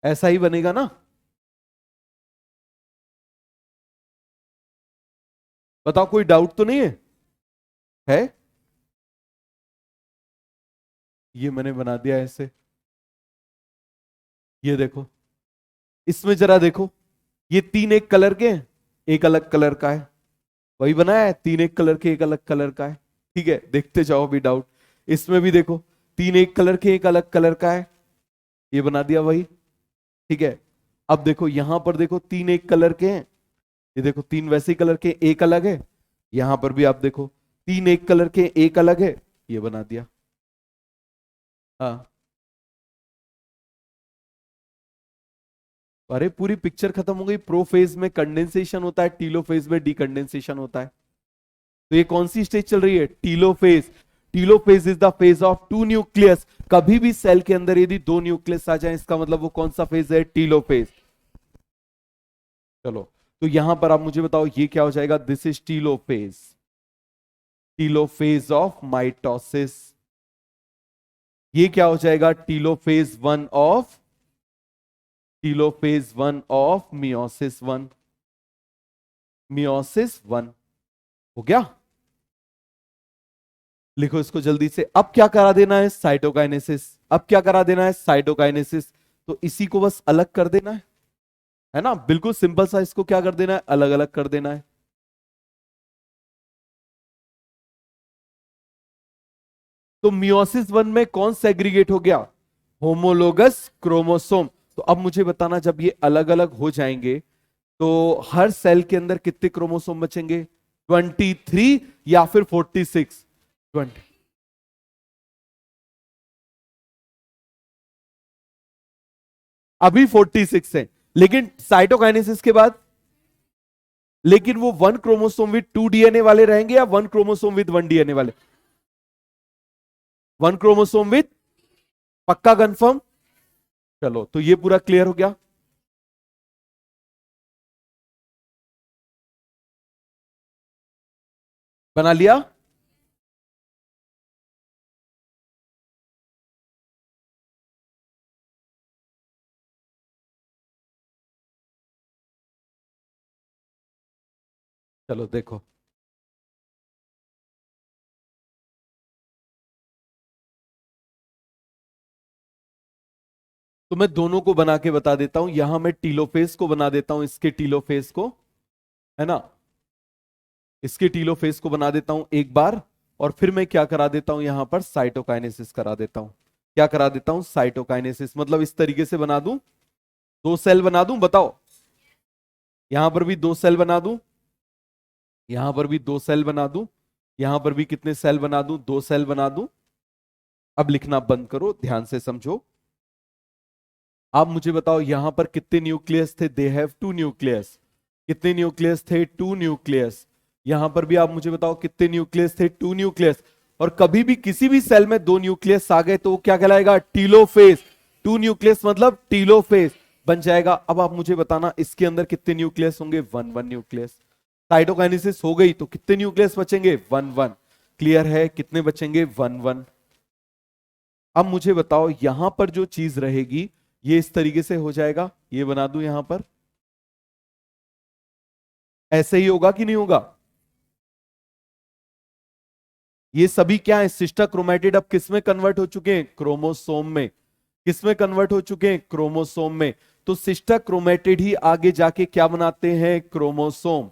ऐसा ही बनेगा ना? बताओ, कोई डाउट तो नहीं है? है? ये मैंने बना दिया ऐसे। ये देखो, इसमें जरा देखो, ये तीन एक कलर के हैं, एक अलग कलर का है। वही बनाया है, तीन एक कलर के, एक अलग कलर का है। ठीक है, देखते जाओ भी डाउट। इसमें भी देखो, तीन एक कलर के, एक अलग कलर का है। ये बना दिया वही। ठीक है, अब देखो यहां पर देखो, तीन एक कलर के हैं। ये देखो, तीन वैसे ही कलर के, एक अलग है। यहां पर भी आप देखो, तीन एक कलर के, एक अलग है। ये बना दिया। हाँ। अरे, पूरी पिक्चर खत्म हो गई। प्रोफेज में कंडेंसेशन होता है, टीलोफेज में डीकंडेंसेशन होता है। तो ये कौन सी स्टेज चल रही है? Telophase. Telophase is the phase of two nucleus. कभी भी सेल के अंदर यदि दो न्यूक्लियस आ जाए, इसका मतलब वो कौन सा फेज है? टीलोफेज। चलो, तो यहां पर आप मुझे बताओ, ये क्या हो जाएगा? This is telophase. Telophase of mitosis. ये क्या हो जाएगा? Telophase 1 of meiosis 1। मियोसिस 1। हो गया? लिखो इसको जल्दी से। अब क्या करा देना है? साइटोकाइनेसिस। अब क्या करा देना है? साइटोकाइनेसिस। तो इसी को बस अलग कर देना है ना? बिल्कुल सिंपल सा। इसको क्या कर देना है? अलग अलग कर देना है। तो मियोसिस 1 में कौन सेग्रीगेट हो गया? Homologous chromosome. तो अब मुझे बताना, जब ये अलग अलग हो जाएंगे तो हर सेल के अंदर कितने क्रोमोसोम बचेंगे? 23 या फिर 46? 20। अभी 46 है, लेकिन साइटोकाइनेसिस के बाद, लेकिन वो 1 क्रोमोसोम विद 2 डीएनए वाले रहेंगे या 1 क्रोमोसोम विद 1 डीएनए वाले? 1 क्रोमोसोम विद, पक्का कंफर्म? चलो, तो ये पूरा क्लियर हो गया। बना लिया? चलो देखो, तो मैं दोनों को बना के बता देता हूं। यहां मैं टीलोफेज को बना देता हूं, इसके टीलोफेज को, है ना, इसके टीलोफेज को बना देता हूं एक बार। और फिर मैं क्या करा देता हूं, यहां पर साइटोकाइनेसिस करा देता हूं। क्या करा देता हूं? साइटोकाइनेसिस। मतलब इस तरीके से बना दूं, 2 सेल बना दूं, बताओ। यहां पर भी 2 सेल बना दूं, यहां पर भी 2 सेल बना दूं, यहां पर भी कितने सेल बना दूं? 2 सेल बना दूं। अब लिखना बंद करो, ध्यान से समझो। आप मुझे बताओ, यहां पर कितने न्यूक्लियस थे? They have 2 nucleus. कितने न्यूक्लियस थे? 2 न्यूक्लियस। यहां पर भी आप मुझे बताओ कितने न्यूक्लियस थे? 2 न्यूक्लियस। और कभी भी किसी भी सेल में 2 न्यूक्लियस आ गए तो वो क्या कहलाएगा? टीलोफेज। 2 न्यूक्लियस मतलब टीलोफेज बन जाएगा। अब आप मुझे बताना, इसके अंदर कितने न्यूक्लियस होंगे? 1 1 न्यूक्लियस। साइटोकाइनेसिस हो गई तो कितने न्यूक्लियस बचेंगे? 1 1। क्लियर है? कितने बचेंगे? 1 1। अब मुझे बताओ, यहां पर जो चीज रहेगी ये इस तरीके से हो जाएगा। ये बना दूं यहां पर, ऐसे ही होगा कि नहीं होगा? ये सभी क्या है? सिस्टर क्रोमैटिड अब किस में कन्वर्ट हो चुके हैं? क्रोमोसोम में। किस में कन्वर्ट हो चुके हैं? क्रोमोसोम में। तो सिस्टर क्रोमैटिड ही आगे जाके क्या बनाते हैं? क्रोमोसोम।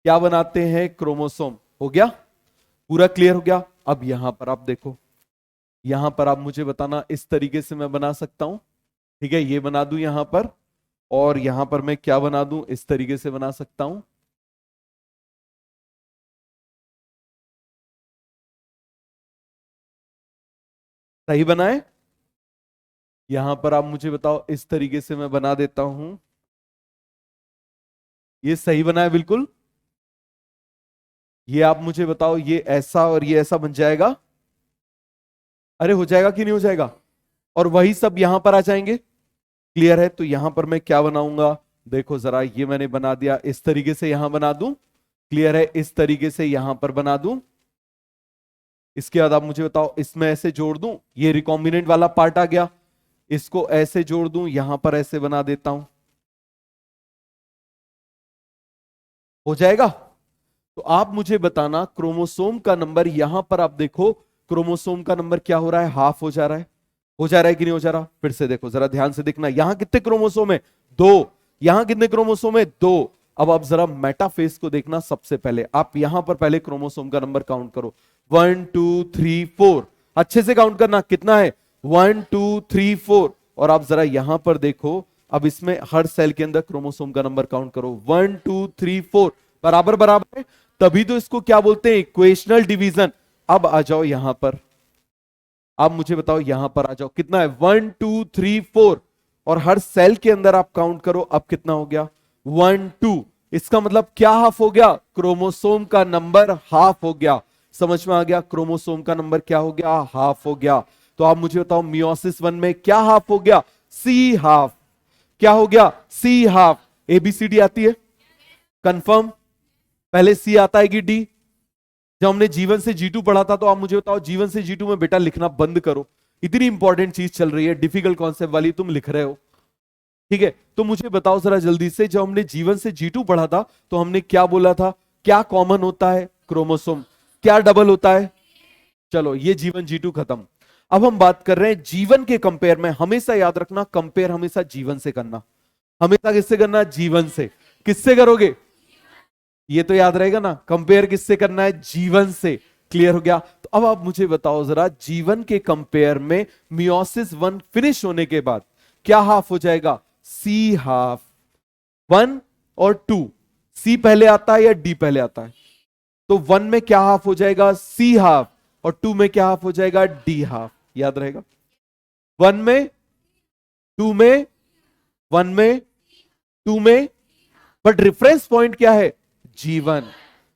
क्या बनाते हैं? क्रोमोसोम। हो गया? पूरा क्लियर हो गया? अब यहां पर आप देखो, यहां पर आप मुझे बताना, इस तरीके से मैं बना सकता हूं। ठीक है, ये बना दूं यहां पर, और यहां पर मैं क्या बना दूं? इस तरीके से बना सकता हूं। सही बनाए? यहां पर आप मुझे बताओ, इस तरीके से मैं बना देता हूं। ये सही बनाए बिल्कुल? ये आप मुझे बताओ, ये ऐसा और ये ऐसा बन जाएगा? अरे हो जाएगा कि नहीं हो जाएगा? और वही सब यहां पर आ जाएंगे। क्लियर है? तो यहां पर मैं क्या बनाऊंगा? देखो जरा, ये मैंने बना दिया, इस तरीके से यहां बना दूं। क्लियर है? इस तरीके से यहां पर बना दूं। इसके बाद आप मुझे बताओ, इसमें ऐसे जोड़ दूं, ये रिकॉम्बिनेंट वाला पार्ट आ गया। इसको ऐसे जोड़ दूं, यहां पर ऐसे बना देता हूं। हो जाएगा? तो आप मुझे बताना, क्रोमोसोम का नंबर यहां पर आप देखो, क्रोमोसोम का नंबर क्या हो रहा है? हाफ हो जा रहा है। हो जा रहा है कि नहीं हो जा रहा? फिर से देखो, जरा ध्यान से देखना, यहां कितने क्रोमोसोम है? 2। यहां कितने क्रोमोसोम है? 2। अब आप जरा मेटाफेज को देखना। सबसे पहले आप यहां पर पहले क्रोमोसोम का नंबर काउंट करो। 1 2 3 4। अच्छे से काउंट करना, कितना है? 1 2 3 4। और आप जरा यहां पर देखो, अब इसमें हर सेल के अंदर क्रोमोसोम का नंबर काउंट करो। 1 2 3 4 बराबर बराबर है। तभी तो इसको क्या बोलते हैं? Equational division. अब आ जाओ यहां पर, आप मुझे बताओ, यहां पर आ जाओ, कितना है? 1 2 3 4। और हर सेल के अंदर आप काउंट करो, अब कितना हो गया? 1 2। इसका मतलब क्या हाफ हो गया? क्रोमोसोम का नंबर हाफ हो गया। समझ में आ गया? क्रोमोसोम का नंबर क्या हो गया? हाफ हो गया। तो आप मुझे बताओ, मियोसिस 1 में क्या हाफ हो गया? सी हाफ। क्या हो गया? सी हाफ। एबीसीडी आती है? कंफर्म? पहले सी आता है कि डी? जब हमने जीवन से जीटू पढ़ा था, तो आप मुझे बताओ, जीवन से जीटू में बेटा लिखना बंद करो। इतनी इंपॉर्टेंट चीज चल रही है, डिफिकल्ट कॉन्सेप्ट वाली तुम लिख रहे हो। ठीक है, तो मुझे बताओ जरा जल्दी से, जब हमने जीवन से जीटू पढ़ा था तो हमने क्या बोला था? क्या कॉमन होता है? क्रोमोसोम। क्या डबल होता है? चलो, ये जीवन जीटू खत्म। अब हम बात कर रहे हैं जीवन के कंपेयर में। हमेशा याद रखना, कंपेयर हमेशा जीवन से करना। हमेशा किससे करना? जीवन से। किससे करोगे? ये तो याद रहेगा ना, कंपेयर किससे करना है? जीवन से। क्लियर हो गया? तो अब आप मुझे बताओ जरा, जीवन के कंपेयर में मियोसिस 1 फिनिश होने के बाद क्या हाफ हो जाएगा? सी हाफ। 1 और 2, सी पहले आता है या डी पहले आता है? तो 1 में क्या हाफ हो जाएगा? सी हाफ। और 2 में क्या हाफ हो जाएगा? The half. याद रहेगा? 1 में, 2 में, 1 में, 2 में, बट रेफरेंस पॉइंट क्या है? जीवन।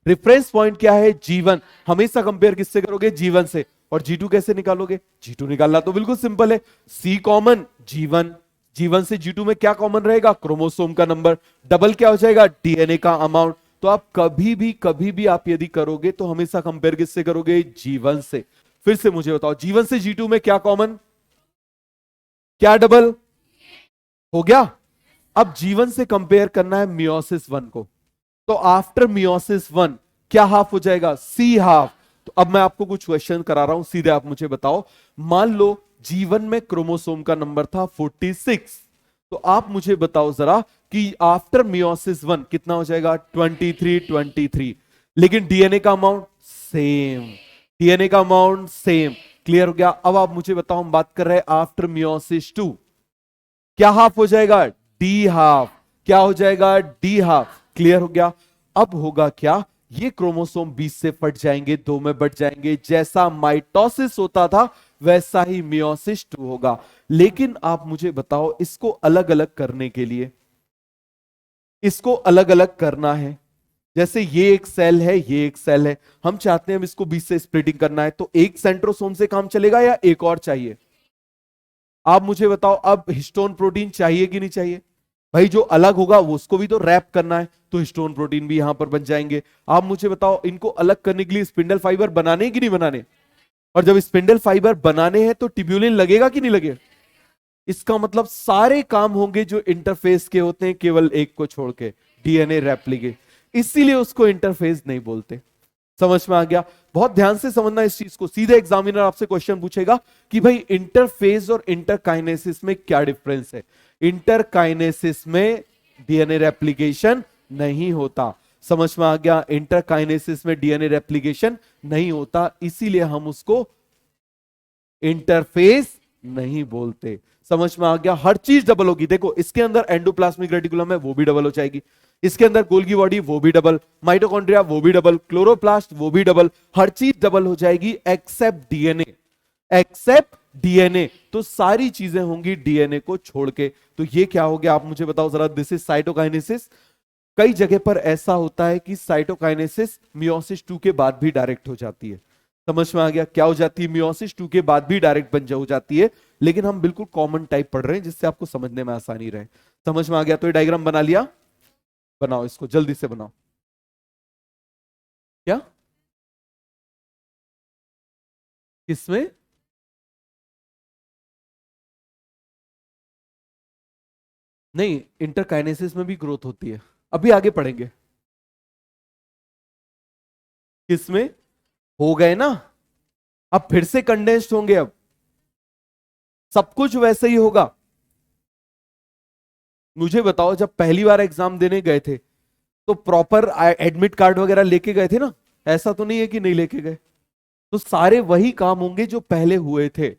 रेफरेंस पॉइंट क्या है? जीवन। हमेशा कंपेयर किससे करोगे? जीवन से। और G2 कैसे निकालोगे? G2 निकालना तो बिल्कुल सिंपल है, C कॉमन, जीवन। जीवन से G2 में क्या कॉमन रहेगा? क्रोमोसोम का नंबर। डबल क्या हो जाएगा? डीएनए का अमाउंट। तो आप कभी भी आप यदि करोगे तो हमेशा कंपेयर किससे करोगे? जीवन से। फिर से मुझे बताओ, जीवन से G2 में क्या कॉमन, क्या डबल हो गया? अब जीवन से कंपेयर करना है मियोसिस 1 को, तो आफ्टर मियोसिस 1 क्या हाफ हो जाएगा? सी हाफ। तो अब मैं आपको कुछ क्वेश्चन करा रहा हूं, सीधे आप मुझे बताओ। मान लो जीवन में क्रोमोसोम का नंबर था 46, तो आप मुझे बताओ जरा कि आफ्टर मियोसिस 1 कितना हो जाएगा? 23। लेकिन डीएनए का अमाउंट सेम, डीएनए का अमाउंट सेम। क्लियर हो गया? अब आप मुझे बताओ, हम बात कर रहे हैं आफ्टर मियोसिस 2, क्या हाफ हो जाएगा? The half. क्या हो जाएगा? The half. क्लियर हो गया? अब होगा क्या? ये क्रोमोसोम 20 से फट जाएंगे, 2 में बढ़ जाएंगे। जैसा माइटोसिस होता था वैसा ही मियोसिस 2 होगा। लेकिन आप मुझे बताओ, इसको अलग अलग करने के लिए, इसको अलग अलग करना है। जैसे ये एक सेल है, ये एक सेल है, हम चाहते हैं हम इसको 20 से स्प्लिटिंग करना है, तो एक सेंट्रोसोम से काम चलेगा या एक और चाहिए? आप मुझे बताओ, अब हिस्टोन प्रोटीन चाहिए कि नहीं चाहिए? भाई जो अलग होगा वो उसको भी तो रैप करना है, तो हिस्टोन प्रोटीन भी यहां पर बन जाएंगे। आप मुझे बताओ, इनको अलग करने के लिए स्पिंडल फाइबर बनाने कि नहीं बनाने? और जब स्पिंडल फाइबर बनाने हैं तो ट्यूब्यूलिन लगेगा कि नहीं लगेगा? इसका मतलब सारे काम होंगे जो इंटरफेस के होते हैं, केवल एक को छोड़ के, डीएनए रेप्लिकेट। इसीलिए उसको इंटरफेस नहीं बोलते। समझ में आ गया? बहुत ध्यान से समझना इस चीज को। सीधे एग्जामिनर आपसे क्वेश्चन पूछेगा कि भाई इंटरफेस और इंटरकाइनेसिस में क्या डिफरेंस है? इंटरकाइनेसिस में डीएनए रेप्लिकेशन नहीं होता। समझ में आ गया? इंटरकाइनेसिस में डीएनए रेप्लिकेशन नहीं होता, इसीलिए हम उसको इंटरफेस नहीं बोलते। समझ में आ गया? हर चीज डबल होगी। देखो, इसके अंदर एंडोप्लाज्मिक रेटिकुलम है, वो भी डबल हो जाएगी। इसके अंदर गोल्गी बॉडी, वो भी डबल। माइटोकॉन्ड्रिया, वो भी डबल। क्लोरोप्लास्ट, वो भी डबल। हर चीज डबल हो जाएगी एक्सेप्ट डीएनए, एक्सेप्ट डीएनए। तो सारी चीजें होंगी डीएनए को छोड़ के। तो ये क्या हो गया? आप मुझे बताओ जरा। This is cytokinesis. कई जगह पर ऐसा होता है कि साइटोकाइनेसिस मियोसिस 2 के बाद भी डायरेक्ट हो जाती है। समझ में आ गया? क्या हो जाती है? मियोसिस 2 के बाद भी डायरेक्ट हो जाती है। लेकिन हम बिल्कुल कॉमन टाइप पढ़ रहे हैं जिससे आपको समझने में आसानी रहे। समझ में आ गया? तो ये डायग्राम बना लिया? बनाओ इसको, जल्दी से बनाओ। क्या? किसमें? नहीं, इंटरकाइनेसिस में भी ग्रोथ होती है, अभी आगे पढ़ेंगे। किसमें? हो गए ना? अब फिर से कंडेंस्ड होंगे। अब सब कुछ वैसे ही होगा। मुझे बताओ, जब पहली बार एग्जाम देने गए थे तो प्रॉपर एडमिट कार्ड वगैरह लेके गए थे ना? ऐसा तो नहीं है कि नहीं लेके गए। तो सारे वही काम होंगे जो पहले हुए थे।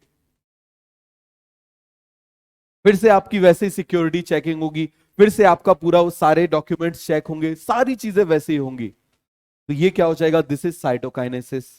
फिर से आपकी वैसे ही सिक्योरिटी चेकिंग होगी, फिर से आपका पूरा वो सारे डॉक्यूमेंट्स चेक होंगे, सारी चीजें वैसे ही होंगी। तो ये क्या हो जाएगा? This is cytokinesis.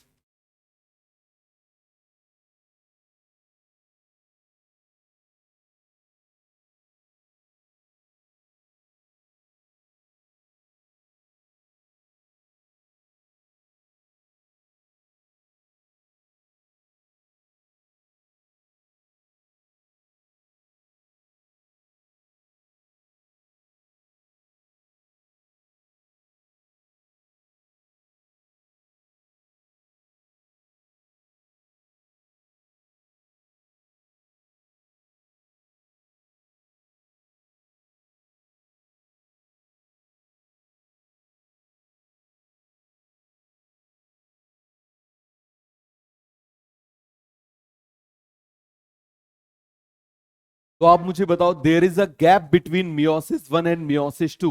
तो आप मुझे बताओ, there is a gap between meiosis 1 and meiosis 2।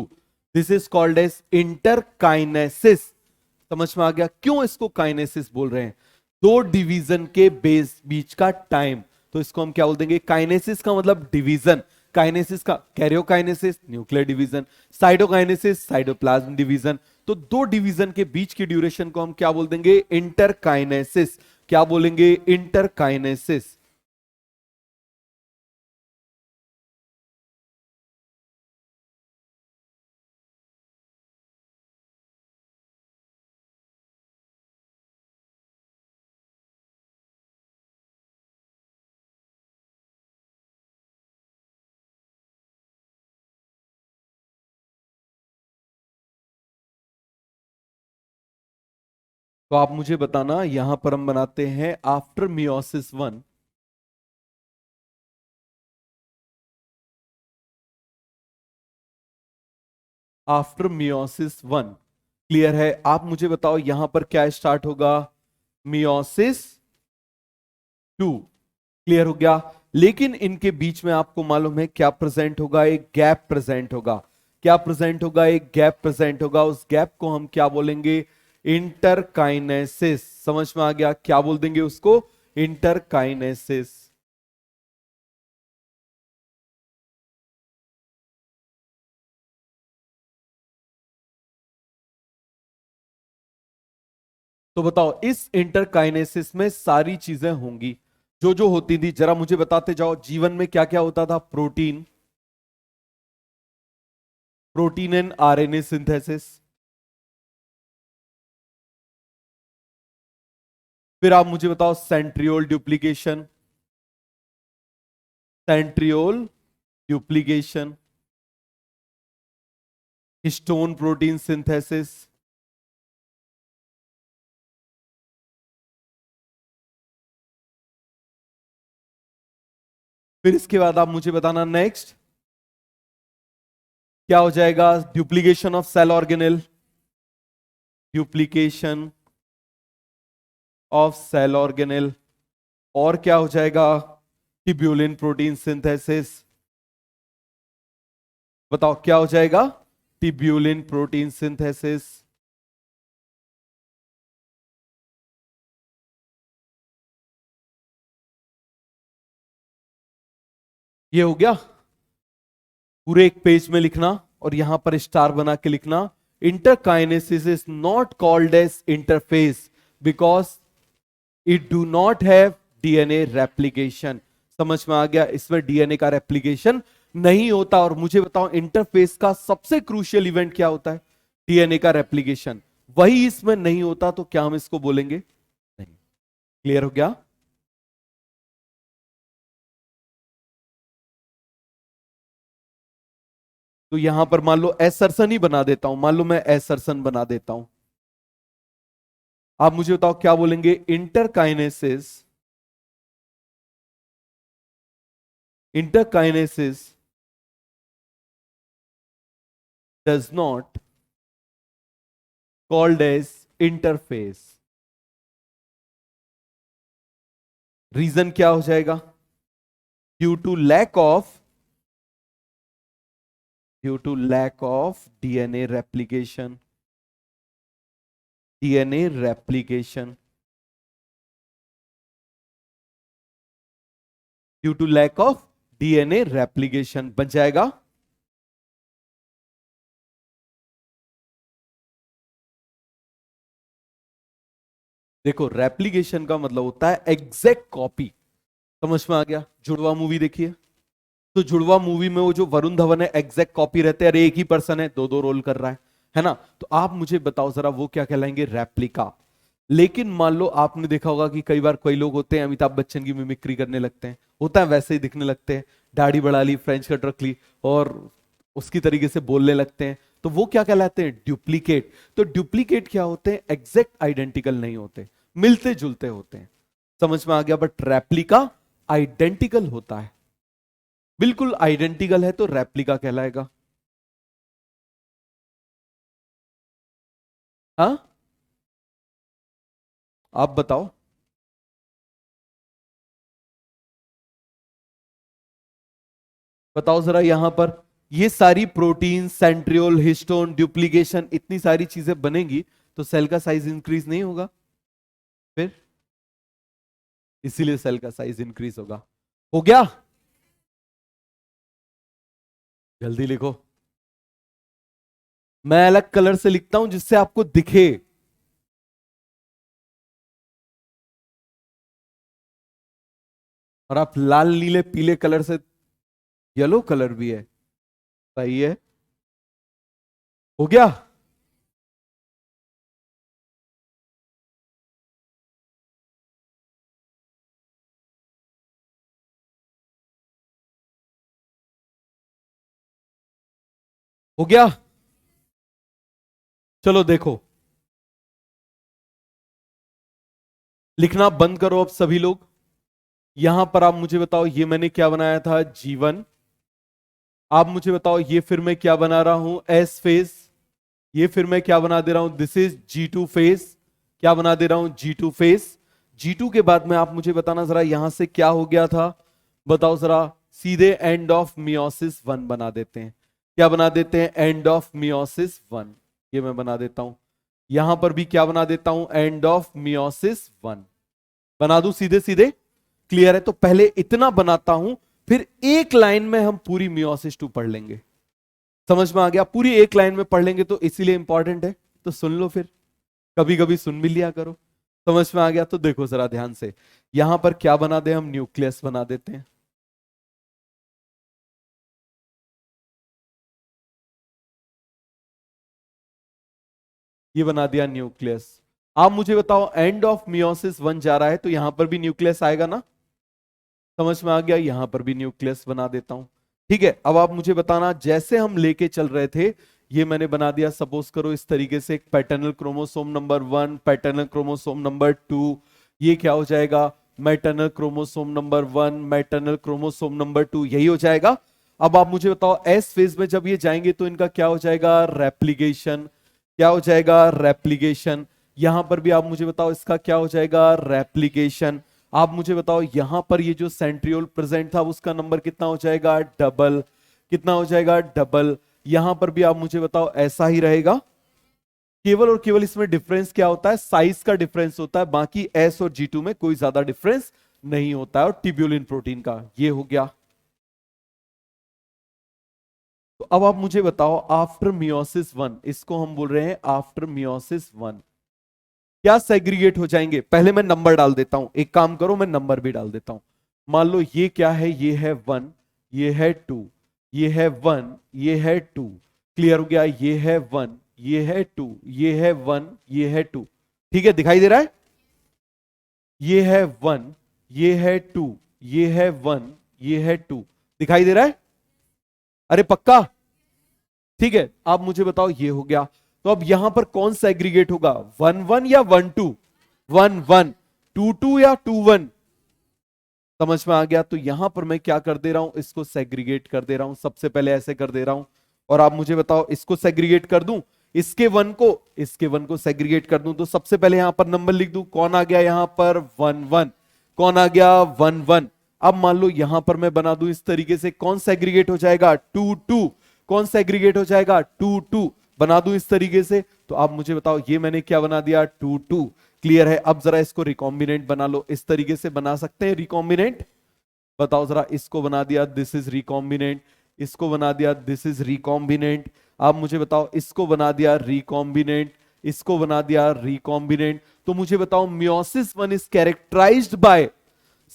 This is called as interkinesis. समझ में आ गया क्यों इसको काइनेसिस बोल रहे हैं? दो डिवीजन के बीच का टाइम, तो इसको हम क्या बोल देंगे? काइनेसिस का मतलब डिवीजन, काइनेसिस का karyokinesis nuclear division, cytokinesis cytoplasm division. तो दो डिवीजन के बीच की ड्यूरेशन को हम क्या बोल देंगे? इंटरकाइनेसिस। क्या बोलेंगे? इंटरकाइनेसिस। तो आप मुझे बताना, यहां पर हम बनाते हैं after meiosis one, after meiosis one. Clear है? आप मुझे बताओ यहां पर क्या स्टार्ट होगा? Meiosis to. क्लियर हो गया? लेकिन इनके बीच में आपको मालूम है क्या प्रेजेंट होगा? एक गैप प्रेजेंट होगा। क्या प्रेजेंट होगा? एक गैप प्रेजेंट होगा। उस गैप को हम क्या बोलेंगे? इंटरकाइनेसिस। समझ में आ गया? क्या बोल देंगे उसको? इंटरकाइनेसिस। तो बताओ, इस इंटरकाइनेसिस में सारी चीजें होंगी जो जो होती थी, जरा मुझे बताते जाओ। जीवन में क्या क्या होता था? Protein, protein and RNA synthesis. फिर आप मुझे बताओ centriole duplication, centriole duplication, histone protein synthesis. फिर इसके बाद आप मुझे बताना नेक्स्ट क्या हो जाएगा? Duplication of cell organelle, duplication of cell organelle. और क्या हो जाएगा? Tubulin protein synthesis. बताओ क्या हो जाएगा? Tubulin protein synthesis. ये हो गया। पूरे एक पेज में लिखना और यहां पर स्टार बना के लिखना, interkinesis is not called as interphase because it do not have DNA replication. समझ में आ गया? इसमें डीएनए का रेप्लिकेशन नहीं होता। और मुझे बताओ इंटरफेस का सबसे क्रूशियल इवेंट क्या होता है? डीएनए का रेप्लिकेशन। वही इसमें नहीं होता तो क्या हम इसको बोलेंगे? नहीं। क्लियर हो गया? तो यहां पर मान लो एसरसन ही बना देता हूं, मान लो मैं एसरसन बना देता हूं। आप मुझे बताओ क्या बोलेंगे? Interkinesis, interkinesis does not called as interphase. Reason क्या हो जाएगा? Due to lack of, due to lack of DNA replication, DNA replication, due to lack of DNA replication बन जाएगा। देखो रेप्लिकेशन का मतलब होता है एग्जैक्ट कॉपी। समझ में आ गया? जुड़वा मूवी देखिए, तो जुड़वा मूवी में वो जो वरुण धवन है एग्जैक्ट कॉपी रहते हैं। अरे एक ही पर्सन है, दो दो रोल कर रहा है ना? तो आप मुझे बताओ जरा वो क्या कहलाएंगे? रेप्लिका। लेकिन मान लो आपने देखा होगा कि कई बार कोई लोग होते हैं अमिताभ बच्चन की मिमिक्री करने लगते हैं, होता है वैसे ही दिखने लगते हैं, दाढ़ी बढ़ा ली, फ्रेंच कट रख ली और उसकी तरीके से बोलने लगते हैं, तो वो क्या कहलाते हैं? डुप्लीकेट। तो डुप्लीकेट क्या होते हैं? एग्जैक्ट आइडेंटिकल नहीं होते, मिलते जुलते होते हैं। समझ में आ गया? बट रेप्लिका आइडेंटिकल होता है, बिल्कुल आइडेंटिकल है तो रेप्लिका कहलाएगा। हाँ, आप बताओ। बताओ जरा यहां पर ये सारी प्रोटीन, सेंट्रियोल, हिस्टोन, डुप्लीकेशन, इतनी सारी चीजें बनेंगी तो सेल का साइज इंक्रीज नहीं होगा? फिर इसीलिए सेल का साइज इंक्रीज होगा। हो गया? जल्दी लिखो। मैं अलग कलर से लिखता हूं जिससे आपको दिखे। और आप लाल नीले पीले कलर से, येलो कलर भी है। सही है। हो गया? हो गया? चलो देखो, लिखना बंद करो अब सभी लोग। यहां पर आप मुझे बताओ, ये मैंने क्या बनाया था? G1। आप मुझे बताओ, ये फिर मैं क्या बना रहा हूं? S phase. ये फिर मैं क्या बना दे रहा हूं? This is G2 phase. क्या बना दे रहा हूं? G2 phase. G2 के बाद में आप मुझे बताना जरा, यहां से क्या हो गया था? बताओ जरा। सीधे एंड ऑफ मियोसिस वन बना देते हैं। क्या बना देते हैं? End of meiosis one. ये मैं बना देता हूं। यहां पर भी क्या बना देता हूं? End of meiosis one. बना दूं सीधे सीधे? क्लियर है? तो पहले इतना बनाता हूं, फिर एक लाइन में हम पूरी मियोसिस टू पढ़ लेंगे। समझ में आ गया? पूरी एक लाइन में पढ़ लेंगे तो इसीलिए इंपॉर्टेंट है। तो सुन लो फिर, कभी कभी सुन भी लिया करो। समझ में आ गया? तो देखो जरा ध्यान से, यहां पर क्या बना दे? हम न्यूक्लियस बना देते हैं। ये बना दिया न्यूक्लियस। आप मुझे बताओ, एंड ऑफ मियोसिस वन जा रहा है तो यहां पर भी न्यूक्लियस आएगा ना? समझ में आ गया? यहां पर भी न्यूक्लियस बना देता हूं। ठीक है, अब आप मुझे बताना, जैसे हम लेके चल रहे थे, ये मैंने बना दिया सपोज करो इस तरीके से, एक paternal chromosome number 1, paternal chromosome number 2। ये क्या हो जाएगा? Maternal chromosome number 1, maternal chromosome number 2, यही हो जाएगा। अब आप मुझे बताओ, एस फेज में जब ये जाएंगे तो इनका क्या हो जाएगा? रेप्लिकेशन। क्या हो जाएगा? रेप्लिकेशन। यहां पर भी आप मुझे बताओ, इसका क्या हो जाएगा? रेप्लिकेशन। आप मुझे बताओ, यहां पर ये जो सेंट्रियोल प्रेजेंट था उसका नंबर कितना हो जाएगा? डबल। कितना हो जाएगा? डबल। यहां पर भी आप मुझे बताओ, ऐसा ही रहेगा। केवल और केवल इसमें डिफरेंस क्या होता है? साइज का डिफरेंस होता है, बाकी एस और G2 में कोई ज्यादा डिफरेंस नहीं होता है। और ट्यूब्यूलिन प्रोटीन का ये हो गया। तो अब आप मुझे बताओ, आफ्टर मियोसिस वन, इसको हम बोल रहे हैं आफ्टर मियोसिस वन, क्या सेग्रीगेट हो जाएंगे? पहले मैं नंबर डाल देता हूं, एक काम करो मैं नंबर भी डाल देता हूं। मान लो ये क्या है? ये है 1, ये है 2, ये है 1, ये है 2। क्लियर हो गया? ये है 1, ये है 2, ये है 1, ये है 2। ठीक है, दिखाई दे रहा है? ये है 1, ये है 2, ये है 1, ये है 2। दिखाई दे रहा है? अरे पक्का? ठीक है, आप मुझे बताओ, ये हो गया। तो अब यहां पर कौन सा एग्रीगेट होगा? 1 1 या 1 2? 1 1। 2 2 या 2 1? समझ में आ गया? तो यहां पर मैं क्या कर दे रहा हूं? इसको सेग्रीगेट कर दे रहा हूं। सबसे पहले ऐसे कर दे रहा हूं। और आप मुझे बताओ, इसको सेग्रीगेट कर दूं, इसके वन को सेग्रीगेट कर दूं, तो सबसे पहले यहां पर नंबर लिख दूं। कौन आ गया यहां पर? 1 1। कौन आ गया? 1 1। अब मान लो यहां पर मैं बना दूं इस तरीके से, कौन सेग्रीगेट हो जाएगा? 2 2। कौन सेग्रीगेट हो जाएगा? 2 2। बना दूं इस तरीके से, तो आप मुझे बताओ, ये मैंने क्या बना दिया? 2 2। क्लियर है? अब जरा इसको रिकॉम्बिनेंट बना लो। इस तरीके से बना सकते हैं रिकॉम्बिनेंट? बताओ जरा। इसको बना दिया, दिस इज रिकॉम्बिनेंट। इसको बना दिया, दिस इज रिकॉम्बिनेंट। आप मुझे बताओ, इसको बना दिया रिकॉम्बिनेंट, इसको बना दिया रिकॉम्बिनेंट। तो मुझे बताओ, meiosis one is characterized by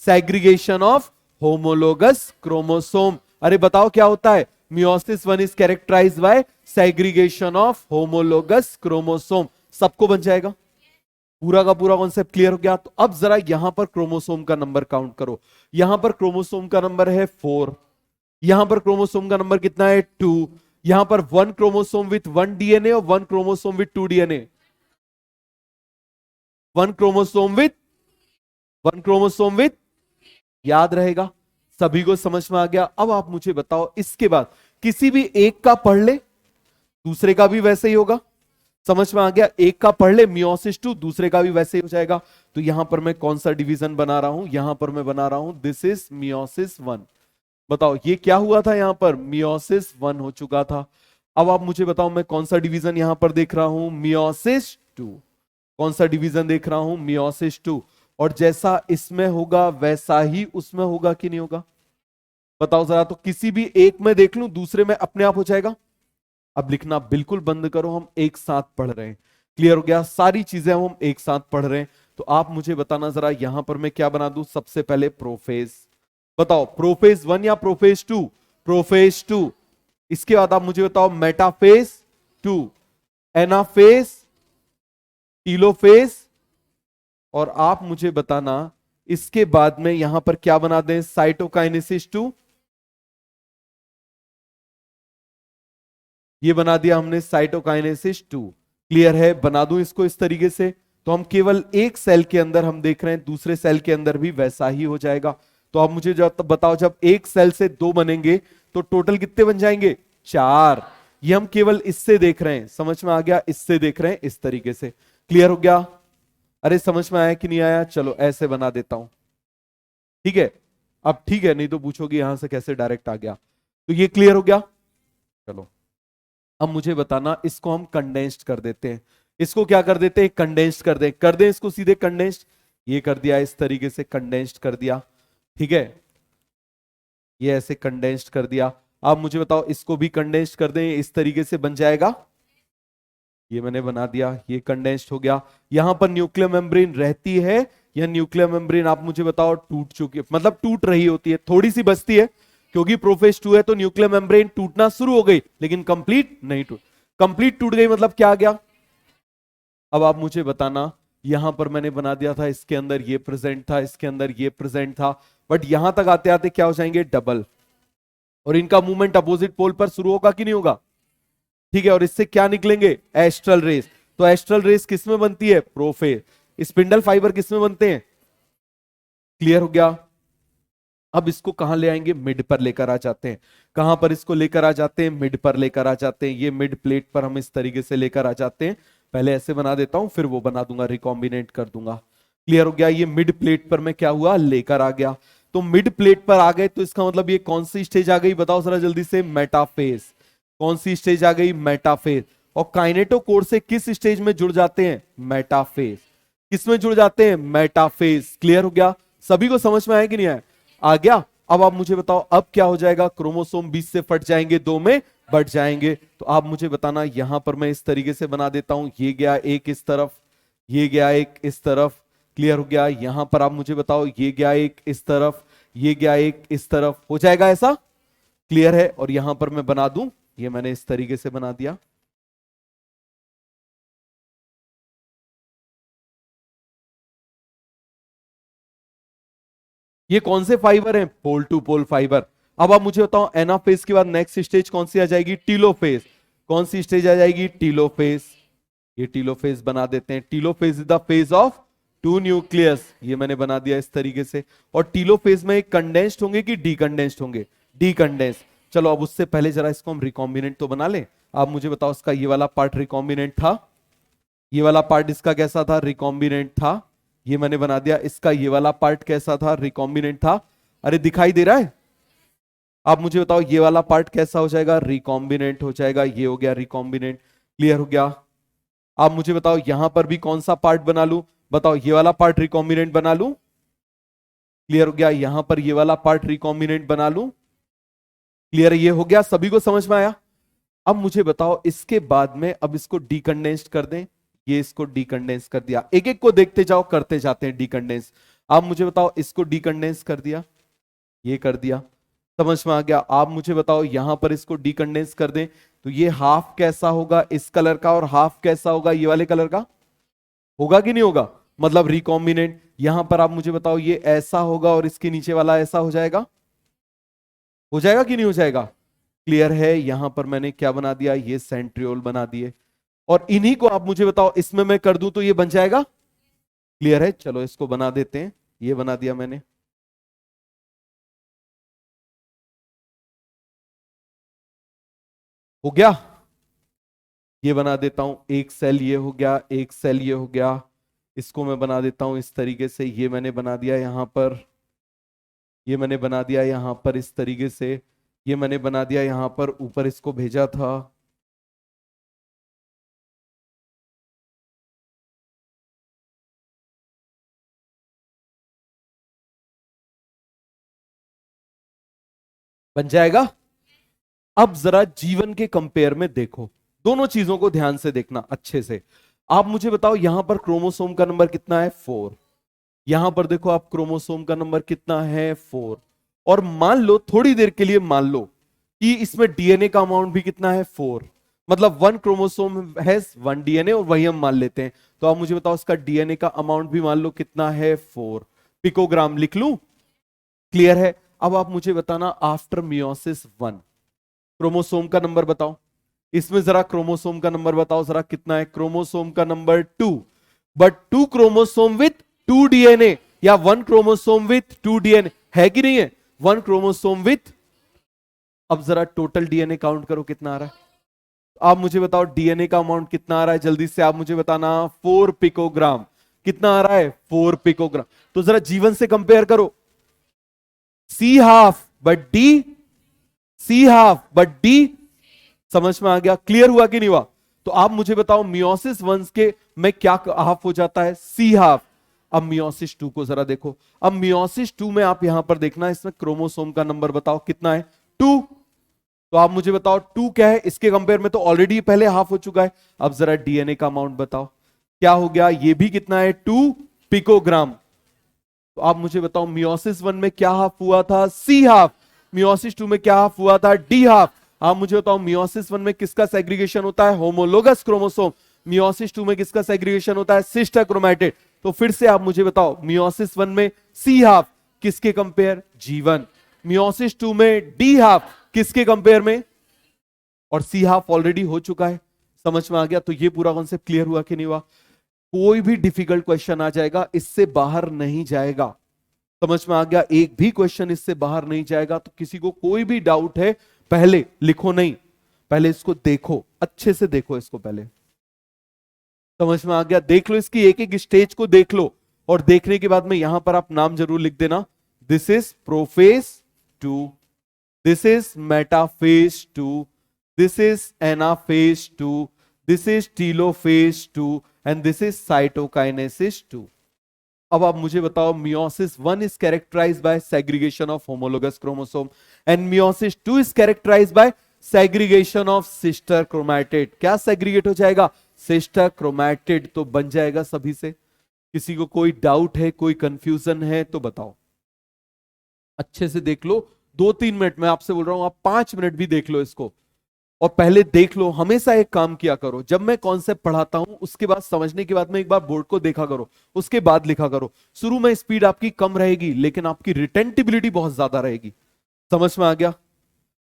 segregation of homologous chromosome. अरे बताओ क्या होता है? Meiosis one is characterized by segregation of homologous chromosome. सबको बन जाएगा? पूरा का पूरा कॉन्सेप्ट क्लियर हो गया? तो अब जरा यहां पर क्रोमोसोम का नंबर काउंट करो। यहां पर क्रोमोसोम का नंबर है 4। यहां पर क्रोमोसोम का नंबर कितना है? 2। यहां पर 1 क्रोमोसोम विथ 1 DNA और 1 chromosome with 2 DNA। 1 chromosome with याद रहेगा? सभी को समझ में आ गया? अब आप मुझे बताओ, इसके बाद किसी भी एक का पढ़ ले, दूसरे का भी वैसे ही होगा। समझ में आ गया? एक का पढ़ ले मियोसिस टू, दूसरे का भी वैसे ही हो जाएगा। तो यहां पर मैं कौन सा डिवीजन बना रहा हूं? यहां पर मैं बना रहा हूं दिस इज मियोसिस वन। बताओ ये क्या हुआ था? यहां पर मियोसिस वन हो चुका था। अब आप मुझे बताओ, मैं कौन सा डिवीजन यहां पर देख रहा हूं? Meiosis two. कौन सा डिवीजन देख रहा हूं? Meiosis two. और जैसा इसमें होगा वैसा ही उसमें होगा कि नहीं होगा? बताओ जरा। तो किसी भी एक में देख लूं, दूसरे में अपने आप हो जाएगा। अब लिखना बिल्कुल बंद करो, हम एक साथ पढ़ रहे हैं। क्लियर हो गया? सारी चीजें हम एक साथ पढ़ रहे हैं। तो आप मुझे बताना जरा, यहां पर मैं क्या बना दूं? सबसे पहले प्रोफेज। बताओ प्रोफेज 1 या प्रोफेज 2? प्रोफेज 2। इसके बाद आप मुझे बताओ मेटाफेज 2, एनाफेज, टीलोफेज, और आप मुझे बताना इसके बाद में यहां पर क्या बना दें? साइटोकाइनेसिस 2। ये बना दिया हमने साइटोकाइनेसिस 2। क्लियर है? बना दूं इसको इस तरीके से, तो हम केवल एक सेल के अंदर हम देख रहे हैं, दूसरे सेल के अंदर भी वैसा ही हो जाएगा। तो आप मुझे जब बताओ, जब एक सेल से दो बनेंगे तो टोटल कितने बन जाएंगे? 4। ये हम केवल इससे देख रहे हैं, समझ में आ गया? इससे देख रहे हैं इस तरीके से। क्लियर हो गया? अरे समझ में आया कि नहीं आया? चलो ऐसे बना देता हूं, ठीक है? अब ठीक है, नहीं तो पूछोगे यहां से कैसे डायरेक्ट आ गया। तो ये क्लियर हो गया। चलो अब मुझे बताना, इसको हम कंडेंस्ड कर देते हैं। इसको क्या कर देते हैं? कंडेंस्ड कर दें इसको सीधे कंडेंस्ड। ये कर दिया इस तरीके से, कंडेंस्ड कर दिया। ठीक है, ये ऐसे कंडेंस्ड कर दिया। अब मुझे बताओ इसको भी कंडेंस्ड कर दें, इस तरीके से बन जाएगा। ये मैंने बना दिया, ये कंडेंस्ड हो गया। यहां पर न्यूक्लियर मेम्ब्रेन रहती है या न्यूक्लियर मेम्ब्रेन आप मुझे बताओ टूट चुकी है, मतलब टूट रही होती है, थोड़ी सी बचती है। क्योंकि प्रोफेज 2 है तो न्यूक्लियर मेम्ब्रेन टूटना शुरू हो गई लेकिन कंप्लीट नहीं टूट। कंप्लीट टूट गई मतलब क्या आ गया? अब आप मुझे बताना, यहां पर मैंने बना दिया था, इसके अंदर ये प्रेजेंट था, इसके अंदर ये प्रेजेंट था, बट यहां तक आते आते क्या हो जाएंगे? डबल। और इनका मूवमेंट अपोजिट पोल पर शुरू होगा कि नहीं होगा? ठीक है, और इससे क्या निकलेंगे? Astral rays. तो एस्ट्रल रेस किस में बनती है? प्रोफेज। स्पिंडल फाइबर किस में बनते हैं? क्लियर हो गया? अब इसको कहां ले आएंगे? मिड पर लेकर आ जाते हैं। कहां पर इसको लेकर आ जाते हैं? मिड पर लेकर आ जाते हैं। ये मिड प्लेट पर हम इस तरीके से लेकर आ जाते हैं। पहले ऐसे बना देता हूं, फिर वो बना दूंगा, रिकॉम्बिनेट कर दूंगा। क्लियर हो गया? ये मिड प्लेट पर मैं क्या हुआ? लेकर आ गया। तो मिड प्लेट पर आ गए तो इसका मतलब ये कौन सी स्टेज आ गई? बताओ जरा जल्दी से। मेटाफेज। कौन सी स्टेज आ गई? मेटाफेज। और काइनेटोकोर से किस स्टेज में जुड़ जाते हैं? मेटाफेज। किस में जुड़ जाते हैं? मेटाफेज। क्लियर हो गया? सभी को समझ में आया कि नहीं आया? आ गया? अब आप मुझे बताओ अब क्या हो जाएगा? क्रोमोसोम 20 से फट जाएंगे, 2 में बढ़ जाएंगे। तो आप मुझे बताना, यहां पर मैं इस तरीके से बना देता हूं, ये गया एक इस तरफ, ये गया एक इस तरफ। क्लियर हो गया? यहां पर आप मुझे बताओ, ये गया एक इस तरफ, ये गया एक इस तरफ, हो जाएगा ऐसा? क्लियर है? और यहां पर मैं बना दूं, ये मैंने इस तरीके से बना दिया। ये कौन से फाइबर हैं? Pole to pole fibre. अब आप मुझे बताओ एनाफेज के बाद नेक्स्ट स्टेज कौन सी आ जाएगी? टीलोफेज। कौन सी स्टेज आ जाएगी? टीलोफेज। ये टीलोफेज बना देते हैं। Telophase is the phase of two nucleus. ये मैंने बना दिया इस तरीके से। और टीलोफेज में कंडेंस्ड होंगे कि डीकंडेंस्ड होंगे? डीकंडेंस्ड। चलो अब उससे पहले जरा इसको हम रिकॉम्बिनेंट तो बना लें। आप मुझे बताओ, इसका ये वाला पार्ट रिकॉम्बिनेंट था, ये वाला पार्ट इसका कैसा था? रिकॉम्बिनेंट था। ये मैंने बना दिया। इसका ये वाला पार्ट कैसा था? रिकॉम्बिनेंट था। अरे दिखाई दे रहा है? आप मुझे बताओ ये वाला पार्ट कैसा हो जाएगा? रिकॉम्बिनेंट हो जाएगा। ये हो गया रिकॉम्बिनेंट। क्लियर हो गया? आप मुझे बताओ यहां पर भी कौन सा पार्ट बना लूं? बताओ ये वाला पार्ट रिकॉम्बिनेंट बना लूं? क्लियर हो गया? यहां पर ये वाला पार्ट रिकॉम्बिनेंट बना लूं? क्लियर है? ये हो गया? सभी को समझ में आया? अब मुझे बताओ इसके बाद में अब इसको डीकंडेंस कर दें। ये इसको डीकंडेंस कर दिया, एक एक को देखते जाओ, करते जाते हैं डीकंडेंस। आप मुझे बताओ इसको डीकंडेंस कर दिया, ये कर दिया, समझ में आ गया? आप मुझे बताओ यहां पर इसको डीकंडेंस कर दें तो ये हाफ कैसा होगा इस कलर का, और हाफ कैसा होगा ये वाले कलर का? होगा कि नहीं होगा? मतलब रिकॉम्बिनेंट। यहां पर आप मुझे बताओ ये ऐसा होगा और इसके नीचे वाला ऐसा हो जाएगा। हो जाएगा कि नहीं हो जाएगा? क्लियर है? यहां पर मैंने क्या बना दिया? ये सेंट्रियोल बना दिए। और इन्हीं को आप मुझे बताओ इसमें मैं कर दूं तो ये बन जाएगा। क्लियर है? चलो इसको बना देते हैं। ये बना दिया मैंने। हो गया? ये बना देता हूं, एक सेल ये हो गया, एक सेल ये हो गया। इसको मैं बना देता हूं इस तरीके से। ये मैंने बना दिया यहां पर, ये मैंने बना दिया यहां पर इस तरीके से। ये मैंने बना दिया यहां पर, ऊपर इसको भेजा था। बन जाएगा। अब जरा जीवन के कंपेयर में देखो, दोनों चीजों को ध्यान से देखना अच्छे से। आप मुझे बताओ यहां पर क्रोमोसोम का नंबर कितना है? 4। यहां पर देखो आप, क्रोमोसोम का नंबर कितना है? 4। और मान लो, थोड़ी देर के लिए मान लो कि इसमें डीएनए का अमाउंट भी कितना है? 4। मतलब 1 क्रोमोसोम है 1 डीएनए, और वही हम मान लेते हैं। तो आप मुझे बताओ इसका डीएनए का अमाउंट भी मान लो कितना है? 4 पिकोग्राम। लिख लूं? क्लियर है? अब आप मुझे बताना आफ्टर मियोसिस 1 क्रोमोसोम का नंबर बताओ। इसमें जरा क्रोमोसोम का नंबर बताओ जरा, कितना है? क्रोमोसोम का number 2। But 2 chromosome with 2 DNA, या 1 क्रोमोसोम विथ 2 डीएनए, है कि नहीं है? 1 क्रोमोसोम विथ, अब जरा टोटल डीएनए काउंट करो कितना आ रहा है। आप मुझे बताओ डीएनए का अमाउंट कितना आ रहा है, जल्दी से आप मुझे बताना। 4 पिकोग्राम। कितना आ रहा है? 4 पिकोग्राम। तो जरा जीवन से कंपेयर करो। C half but D, C half but D. समझ में आ गया? क्लियर हुआ कि नहीं हुआ? तो आप मुझे बताओ मियोसिस 1 के में क्या हाफ हो जाता है? सी हाफ। अब मियोसिस 2 को जरा देखो। अब मियोसिस 2 में आप यहां पर देखना, इसमें क्रोमोसोम का नंबर बताओ कितना है? 2। तो आप मुझे बताओ 2 क्या है? इसके कंपेयर में तो ऑलरेडी पहले हाफ हो चुका है। अब जरा डीएनए का अमाउंट बताओ क्या हो गया? ये भी कितना है? 2 पिकोग्राम। तो आप मुझे बताओ मियोसिस 1 में क्या हाफ हुआ था? सी हाफ। मियोसिस 2 में क्या हाफ हुआ था? D half. आप मुझे बताओ मियोसिस 1 में किसका सेग्रीगेशन होता है? Homologous chromosome. मियोसिस 2 में किसका सेग्रीगेशन होता है? Sister chromatid. तो फिर से आप मुझे बताओ मियोसिस 1 में सी हाफ किसके कंपेयर? जीवन। मियोसिस 2 में डी हाफ किसके कंपेयर में? और सी हाफ ऑलरेडी हो चुका है। समझ में आ गया? तो ये पूरा कॉन्सेप्ट क्लियर हुआ कि नहीं हुआ? कोई भी डिफिकल्ट क्वेश्चन आ जाएगा, इससे बाहर नहीं जाएगा। समझ में आ गया? एक भी क्वेश्चन इससे बाहर नहीं जाएगा। तो किसी को कोई भी डाउट है, पहले लिखो नहीं, पहले इसको देखो, अच्छे से देखो इसको पहले। समझ में आ गया? देख लो, इसकी एक एक स्टेज को देख लो, और देखने के बाद में यहां पर आप नाम जरूर लिख देना। This is prophase 2, this is metaphase 2, this is anaphase 2, this is telophase 2, and this is cytokinesis 2। अब आप मुझे बताओ meiosis 1 is characterized by segregation of homologous chromosome, and meiosis 2 is characterized by segregation of sister chromatid. क्या segregate हो जाएगा? Sister chromatid. तो बन जाएगा सभी से। किसी को कोई डाउट है, कोई कंफ्यूजन है तो बताओ। अच्छे से देख लो, 2-3 मिनट में आपसे बोल रहा हूं, आप 5 मिनट भी देख लो इसको, और पहले देख लो। हमेशा एक काम किया करो, जब मैं कॉन्सेप्ट पढ़ाता हूं उसके बाद समझने के बाद में एक बार बोर्ड को देखा करो, उसके बाद लिखा करो। शुरू में स्पीड आपकी कम रहेगी, लेकिन आपकी रिटेंटिबिलिटी बहुत ज्यादा रहेगी। समझ में आ गया?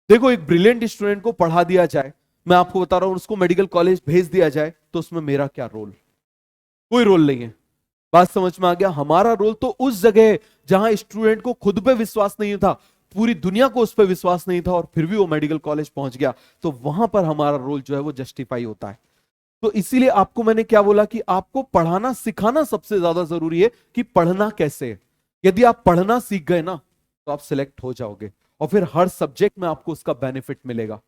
देखो, एक ब्रिलियंट स्टूडेंट को पढ़ा दिया जाए, मैं आपको बता रहा हूं, उसको मेडिकल कॉलेज भेज दिया जाए, तो उसमें मेरा क्या रोल? कोई रोल नहीं है। बात समझ में आ गया? हमारा रोल तो उस जगह है जहां स्टूडेंट को खुद पे विश्वास नहीं था, पूरी दुनिया को उस पर विश्वास नहीं था, और फिर भी वो मेडिकल कॉलेज पहुंच गया, तो वहां पर हमारा रोल जो है वो जस्टिफाई होता है। तो इसीलिए आपको मैंने क्या बोला कि आपको पढ़ाना सिखाना सबसे ज्यादा जरूरी है, कि पढ़ना कैसे है। यदि आप पढ़ना सीख गए ना, तो आप सिलेक्ट हो जाओगे, और फिर हर सब्जेक्ट में आपको उसका बेनिफिट मिलेगा।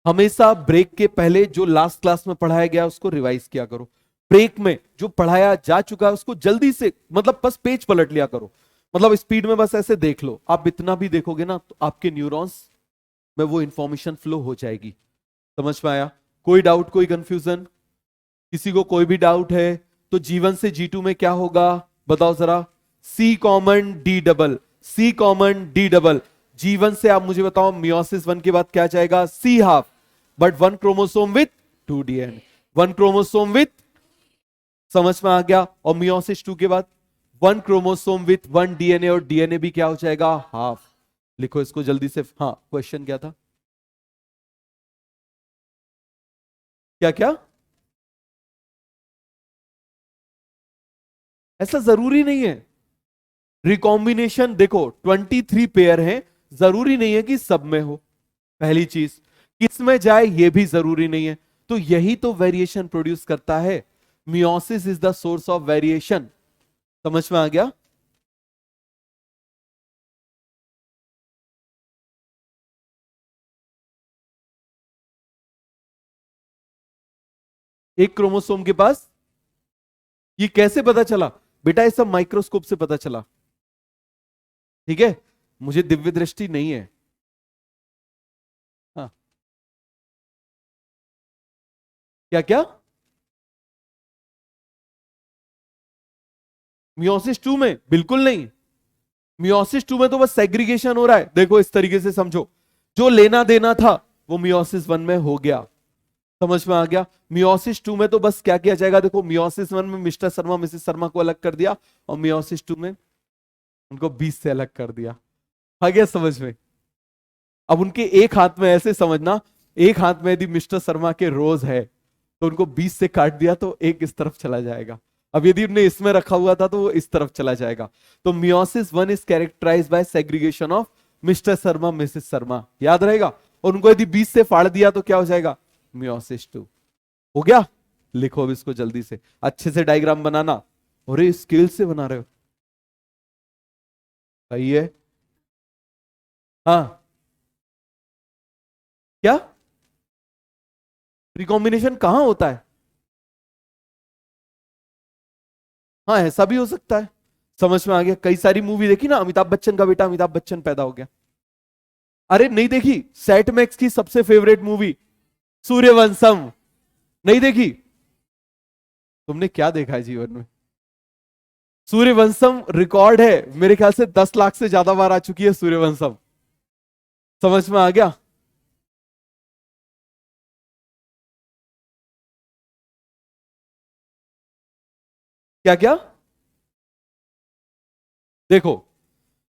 हमेशा ब्रेक के पहले जो लास्ट क्लास में पढ़ाया गया उसको रिवाइज किया करो। ब्रेक में जो पढ़ाया जा चुका है उसको जल्दी से, मतलब बस पेज पलट लिया करो, मतलब स्पीड में बस ऐसे देख लो। आप इतना भी देखोगे ना, तो आपके न्यूरॉन्स में वो इंफॉर्मेशन फ्लो हो जाएगी। समझ में आया? कोई डाउट, कोई कंफ्यूजन? किसी को कोई भी डाउट है तो जीवन से G2 में क्या होगा बताओ जरा? C common D double, C common D double. जीवन से आप मुझे बताओ मियोसिस 1 के बाद क्या जाएगा? C half, but 1 chromosome with 2 DNA, 1 chromosome with, समझ में आ गया? और मियोसिस 2 के बाद 1 क्रोमोसोम विथ 1 डीएनए, और डीएनए भी क्या हो जाएगा? हाफ। लिखो इसको जल्दी से। हाँ, क्वेश्चन क्या था? क्या क्या? ऐसा जरूरी नहीं है। रिकॉम्बिनेशन देखो 23 पेयर हैं, जरूरी नहीं है कि सब में हो। पहली चीज, किसमें जाए ये भी जरूरी नहीं है। तो यही तो वेरिएशन प्रोड्यूस करता है। Meiosis is the source of variation. समझ में आ गया? एक क्रोमोसोम के पास, ये कैसे पता चला बेटा? ये सब माइक्रोस्कोप से पता चला। ठीक है? मुझे दिव्य दृष्टि नहीं है। हाँ, क्या क्या? मियोसिस टू में बिल्कुल नहीं। मियोसिस टू में तो बस सेग्रीगेशन हो रहा है। देखो इस तरीके से समझो, जो लेना देना था वो मियोसिस वन में हो गया। समझ में आ गया? मियोसिस टू में तो बस क्या किया जाएगा, देखो मियोसिस वन में मिस्टर शर्मा मिसेस शर्मा को अलग कर दिया, और मियोसिस टू में उनको 20 से अलग कर दिया। आ गया समझ में? अब उनके एक हाथ में, ऐसे समझना, एक हाथ में यदि मिस्टर शर्मा के रोज है तो उनको 20 से काट दिया तो एक इस तरफ चला जाएगा। अब यदि उन्हें इसमें रखा हुआ था तो वो इस तरफ चला जाएगा। तो meiosis one is characterize by segregation of Mr Sharma Mrs Sharma, याद रहेगा। और उनको यदि 20 से फाड़ दिया तो क्या हो जाएगा, मियोसिस टू। हो गया? लिखो अब इसको जल्दी से, अच्छे से डायग्राम बनाना। और ये स्केल से बना रहे हो, सही है। हाँ, क्या? रिकॉम्बिनेशन कहां होता है? हाँ, ऐसा भी हो सकता है। समझ में आ गया? कई सारी मूवी देखी ना, अमिताभ बच्चन का बेटा अमिताभ बच्चन पैदा हो गया। अरे नहीं देखी? सेट मैक्स की सबसे फेवरेट मूवी सूर्यवंशम, नहीं देखी? तुमने क्या देखा है जीवन में? सूर्यवंशम रिकॉर्ड है, मेरे ख्याल से 10 लाख से ज्यादा बार आ चुकी है सूर्यवंशम। समझ में आ गया? क्या क्या? देखो,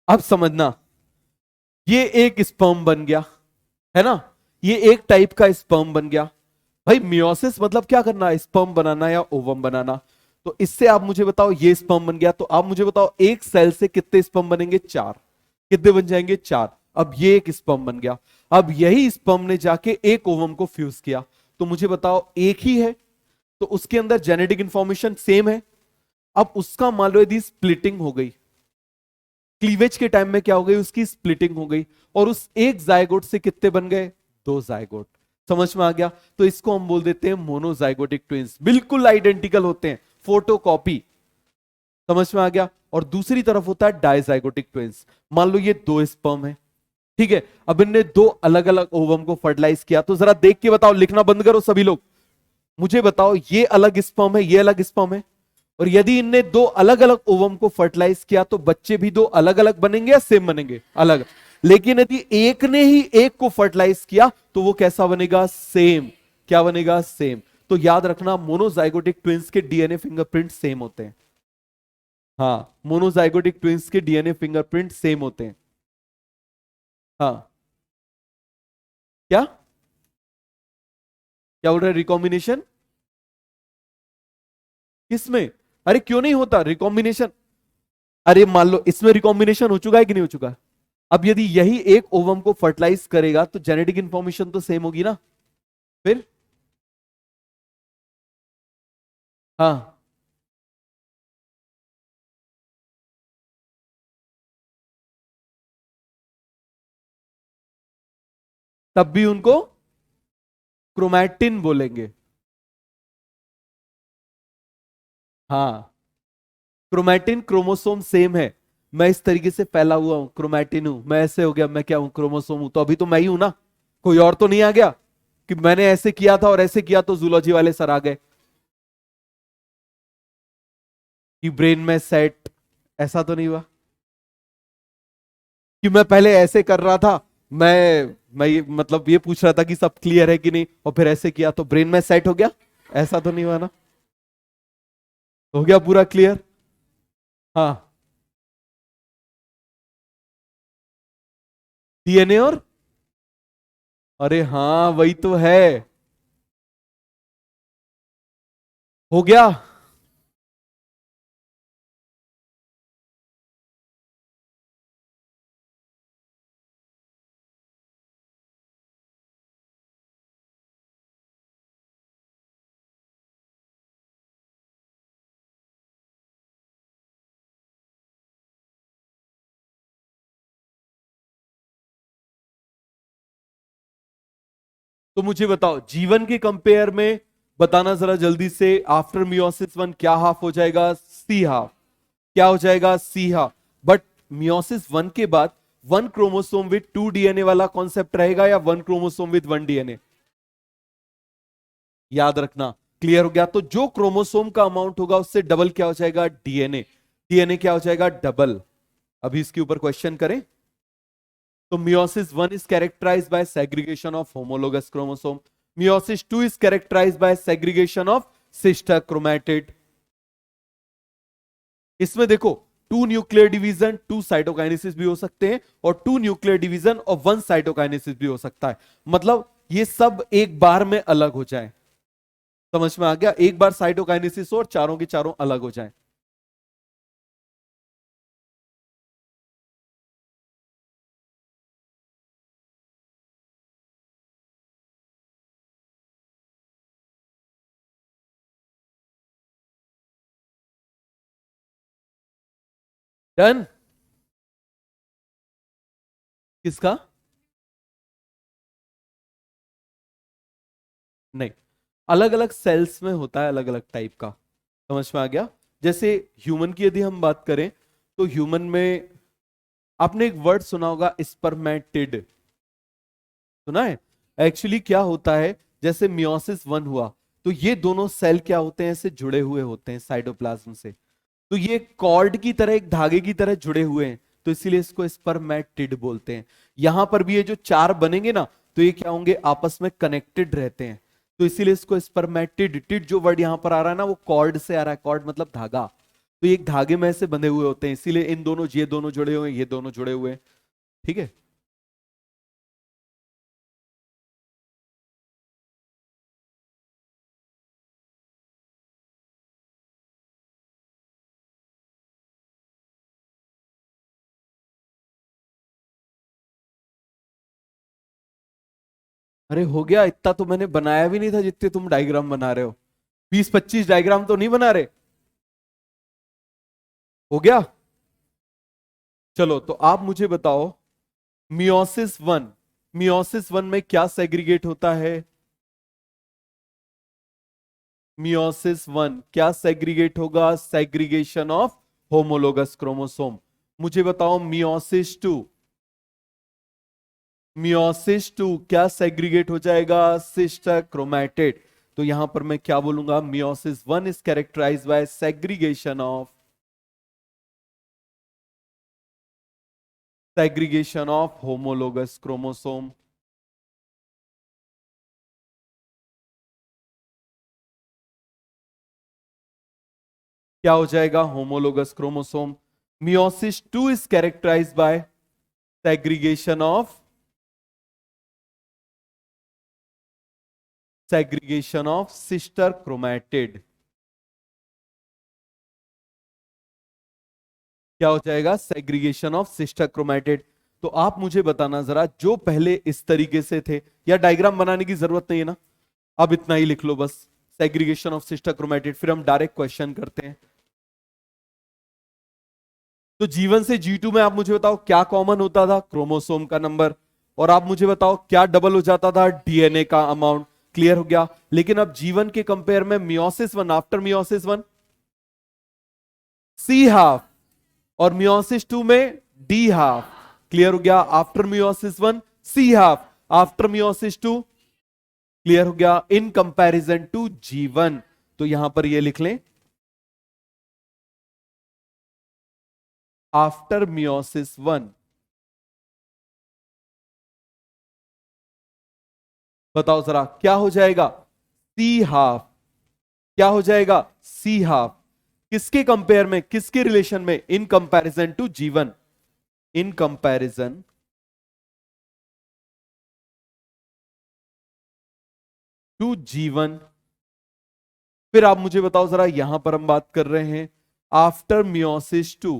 अब समझना, ये एक स्पर्म बन गया, है ना? ये एक टाइप का स्पर्म बन गया। भाई मियोसिस मतलब क्या करना, स्पर्म बनाना या ओवम बनाना। तो इससे आप मुझे बताओ, ये स्पर्म बन गया, तो आप मुझे बताओ एक सेल से कितने स्पर्म बनेंगे? 4। कितने बन जाएंगे? 4। अब ये एक स्पर्म बन गया। अब यही स्पर्म ने जाके एक ओवम को फ्यूज किया, तो मुझे बताओ एक ही है, तो उसके अंदर जेनेटिक इंफॉर्मेशन सेम है। अब उसका मान लो यदि स्प्लिटिंग हो गई, क्लीवेज के टाइम में क्या हो गई, उसकी स्प्लिटिंग हो गई, और उस एक जायगोट से कितने बन गए? 2 जायगोट। समझ में आ गया? तो इसको हम बोल देते हैं मोनोजाइगोटिक ट्विंस, बिल्कुल आइडेंटिकल होते हैं, फोटोकॉपी। समझ में आ गया? और दूसरी तरफ होता है डाइजाइगोटिक ट्विंस। मान लो ये 2 स्पर्म है, ठीक है, अब इनने 2 अलग अलग ओवम को फर्टिलाइज किया, तो जरा देख के बताओ, लिखना बंद करो सभी लोग, मुझे बताओ ये अलग स्पर्म है, ये अलग स्पर्म है, और यदि इनने 2 अलग अलग ओवम को फर्टिलाइज किया तो बच्चे भी 2 अलग अलग बनेंगे या सेम बनेंगे? अलग। लेकिन यदि एक ने ही एक को फर्टिलाइज किया तो वो कैसा बनेगा? सेम। क्या बनेगा? सेम। तो याद रखना, मोनोजाइगोटिक ट्विंस के डीएनए फिंगरप्रिंट सेम होते हैं। हाँ, मोनोजाइगोटिक ट्विंस के डीएनए फिंगरप्रिंट सेम होते हैं। हाँ, क्या क्या बोल रहे हैं? रिकॉम्बिनेशन किसमें? अरे क्यों नहीं होता रिकॉम्बिनेशन? अरे मान लो इसमें रिकॉम्बिनेशन हो चुका है कि नहीं हो चुका? अब यदि यही एक ओवम को फर्टिलाइज करेगा तो जेनेटिक इंफॉर्मेशन तो सेम होगी ना। फिर हाँ, तब भी उनको क्रोमैटिन बोलेंगे। हाँ, क्रोमैटिन क्रोमोसोम सेम है। मैं इस तरीके से फैला हुआ हूं, क्रोमैटिन हूं, मैं ऐसे हो गया, मैं क्या हूं? क्रोमोसोम हूं, तो अभी तो मैं ही हूं ना, कोई और तो नहीं आ गया कि मैंने ऐसे किया था और ऐसे किया तो जूलॉजी वाले सर आ गए कि ब्रेन में सेट। ऐसा तो नहीं हुआ कि मैं पहले ऐसे कर रहा था, मैं ये मतलब ये पूछ रहा था कि सब क्लियर है कि नहीं, और फिर ऐसे किया तो ब्रेन में सेट हो गया। ऐसा तो नहीं हुआ ना? हो गया पूरा क्लियर? हाँ, डीएनए और, अरे हाँ वही तो है। हो गया। तो मुझे बताओ जीवन के कंपेयर में, बताना जरा जल्दी से, आफ्टर मियोसिस वन क्या हाफ हो जाएगा? सी हाफ। क्या हो जाएगा? सी हाफ। बट मियोसिस वन के बाद वन क्रोमोसोम विद 2 डीएनए वाला कॉन्सेप्ट रहेगा या वन क्रोमोसोम विद 1 डीएनए? याद रखना। क्लियर हो गया? तो जो क्रोमोसोम का अमाउंट होगा उससे डबल क्या हो जाएगा? डीएनए। डीएनए क्या हो जाएगा? डबल। अभी इसके ऊपर क्वेश्चन करें तो meiosis 1 is characterized by segregation of homologous chromosome, meiosis 2 is characterized by segregation of sister chromatid. इसमें देखो 2 न्यूक्लियर डिवीजन 2 साइटोकाइनेसिस भी हो सकते हैं और 2 न्यूक्लियर डिवीजन और 1 साइटोकाइनेसिस भी हो सकता है। मतलब ये सब एक बार में अलग हो जाए। समझ में आ गया? एक बार साइटोकाइनेसिस हो और चारों के चारों अलग हो जाए। डन? किसका? नहीं, अलग अलग सेल्स में होता है अलग अलग टाइप का। समझ में आ गया? जैसे ह्यूमन की यदि हम बात करें तो ह्यूमन में आपने एक वर्ड सुना होगा स्पर्मेटिड, सुना है? एक्चुअली क्या होता है, जैसे मियोसिस 1 हुआ तो ये दोनों सेल क्या होते हैं, ऐसे जुड़े हुए होते हैं साइटोप्लाज्म से। तो ये कॉर्ड की तरह, एक धागे की तरह जुड़े हुए हैं, तो इसीलिए इसको स्पर्मेटिड बोलते हैं। यहां पर भी ये जो चार बनेंगे ना, तो ये क्या होंगे, आपस में कनेक्टेड रहते हैं, तो इसीलिए इसको स्पर्मेटिड। टिड जो वर्ड यहां पर आ रहा है ना, वो कॉर्ड से आ रहा है। कॉर्ड मतलब धागा, तो ये एक धागे में ऐसे बंधे हुए होते हैं, इसीलिए इन दोनों, ये दोनों जुड़े हुए हैं, ये दोनों जुड़े हुए हैं। ठीक है? अरे हो गया, इतना तो मैंने बनाया भी नहीं था जितने तुम डायग्राम बना रहे हो। 20-25 डायग्राम तो नहीं बना रहे? हो गया? चलो तो आप मुझे बताओ, मियोसिस 1, मियोसिस 1 में क्या सेग्रीगेट होता है? मियोसिस 1 क्या सेग्रीगेट होगा? Segregation of homologous chromosome. मुझे बताओ मियोसिस 2, मियोसिस 2 क्या सेग्रीगेट हो जाएगा? Sister chromatid. तो यहां पर मैं क्या बोलूंगा? Meiosis 1 is characterized by segregation of, segregation of homologous chromosome. क्या हो जाएगा? Homologous chromosome. Meiosis 2 is characterized by segregation of, segregation of sister chromatid. क्या हो जाएगा? Segregation of sister chromatid. तो आप मुझे बताना जरा, जो पहले इस तरीके से थे, या डायग्राम बनाने की जरूरत नहीं है ना, अब इतना ही लिख लो बस, सेग्रीगेशन ऑफ सिस्टर क्रोमैटिड, फिर हम डायरेक्ट क्वेश्चन करते हैं। तो जीवन से G2 में आप मुझे बताओ क्या कॉमन होता था? क्रोमोसोम का नंबर। और आप मुझे बताओ क्या डबल हो जाता था? डीएनए का अमाउंट। क्लियर हो गया? लेकिन अब जीवन के कंपेयर में मियोसिस 1, आफ्टर मियोसिस 1 सी हाफ, और मियोसिस 2 में डी हाफ। क्लियर हो गया? आफ्टर मियोसिस 1 सी हाफ, आफ्टर मियोसिस 2। क्लियर हो गया? इन कंपैरिजन टू जीवन। तो यहां पर ये लिख लें, आफ्टर मियोसिस 1। बताओ जरा क्या हो जाएगा? सी हाफ। क्या हो जाएगा? सी हाफ। किसके कंपेयर में, किसके रिलेशन में? इन कंपैरिजन टू जीवन, इन कंपैरिजन टू जीवन। फिर आप मुझे बताओ जरा, यहां पर हम बात कर रहे हैं आफ्टर मियोसिस 2,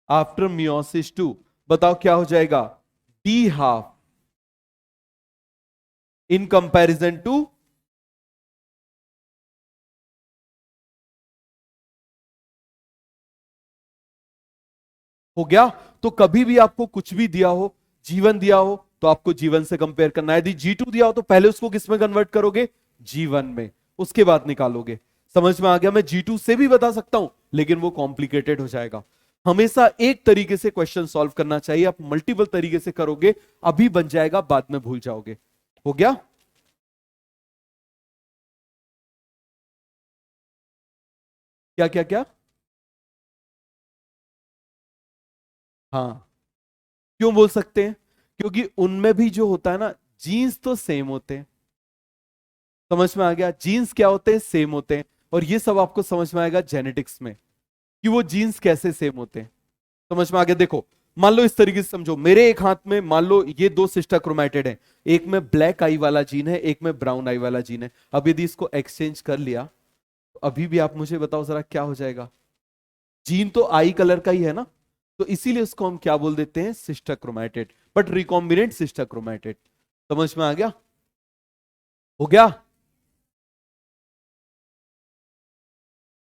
आफ्टर मियोसिस 2 बताओ क्या हो जाएगा? The half, in comparison to, हो गया? तो कभी भी आपको कुछ भी दिया हो, जीवन दिया हो, तो आपको जीवन से कंपेयर करना है। यदि G2 दिया हो तो पहले उसको किस में कन्वर्ट करोगे? जीवन में, उसके बाद निकालोगे। समझ में आ गया? मैं G2 से भी बता सकता हूं, लेकिन वो कॉम्प्लिकेटेड हो जाएगा। हमेशा एक तरीके से क्वेश्चन सॉल्व करना चाहिए, आप मल्टीपल तरीके से करोगे अभी बन जाएगा, बाद में भूल जाओगे। हो गया? क्या क्या क्या? हाँ, क्यों बोल सकते हैं? क्योंकि उनमें भी जो होता है ना, जीन्स तो सेम होते हैं। समझ में आ गया? जीन्स क्या होते हैं? सेम होते हैं। और ये सब आपको समझ में आएगा जेनेटिक्स में कि वो जीन्स कैसे सेम होते हैं। समझ में आ गया? देखो, मान लो इस तरीके से समझो, मेरे एक हाथ में मान लो ये दो सिस्टर क्रोमैटिड हैं, एक में ब्लैक आई वाला जीन है, एक में ब्राउन आई वाला जीन है। अब यदि इसको एक्सचेंज कर लिया तो अभी भी आप मुझे बताओ जरा क्या हो जाएगा? जीन तो आई कलर का ही है ना, तो इसीलिए उसको हम क्या बोल देते हैं? Sister chromatid, but recombinant sister chromatid. समझ में आ गया? हो गया?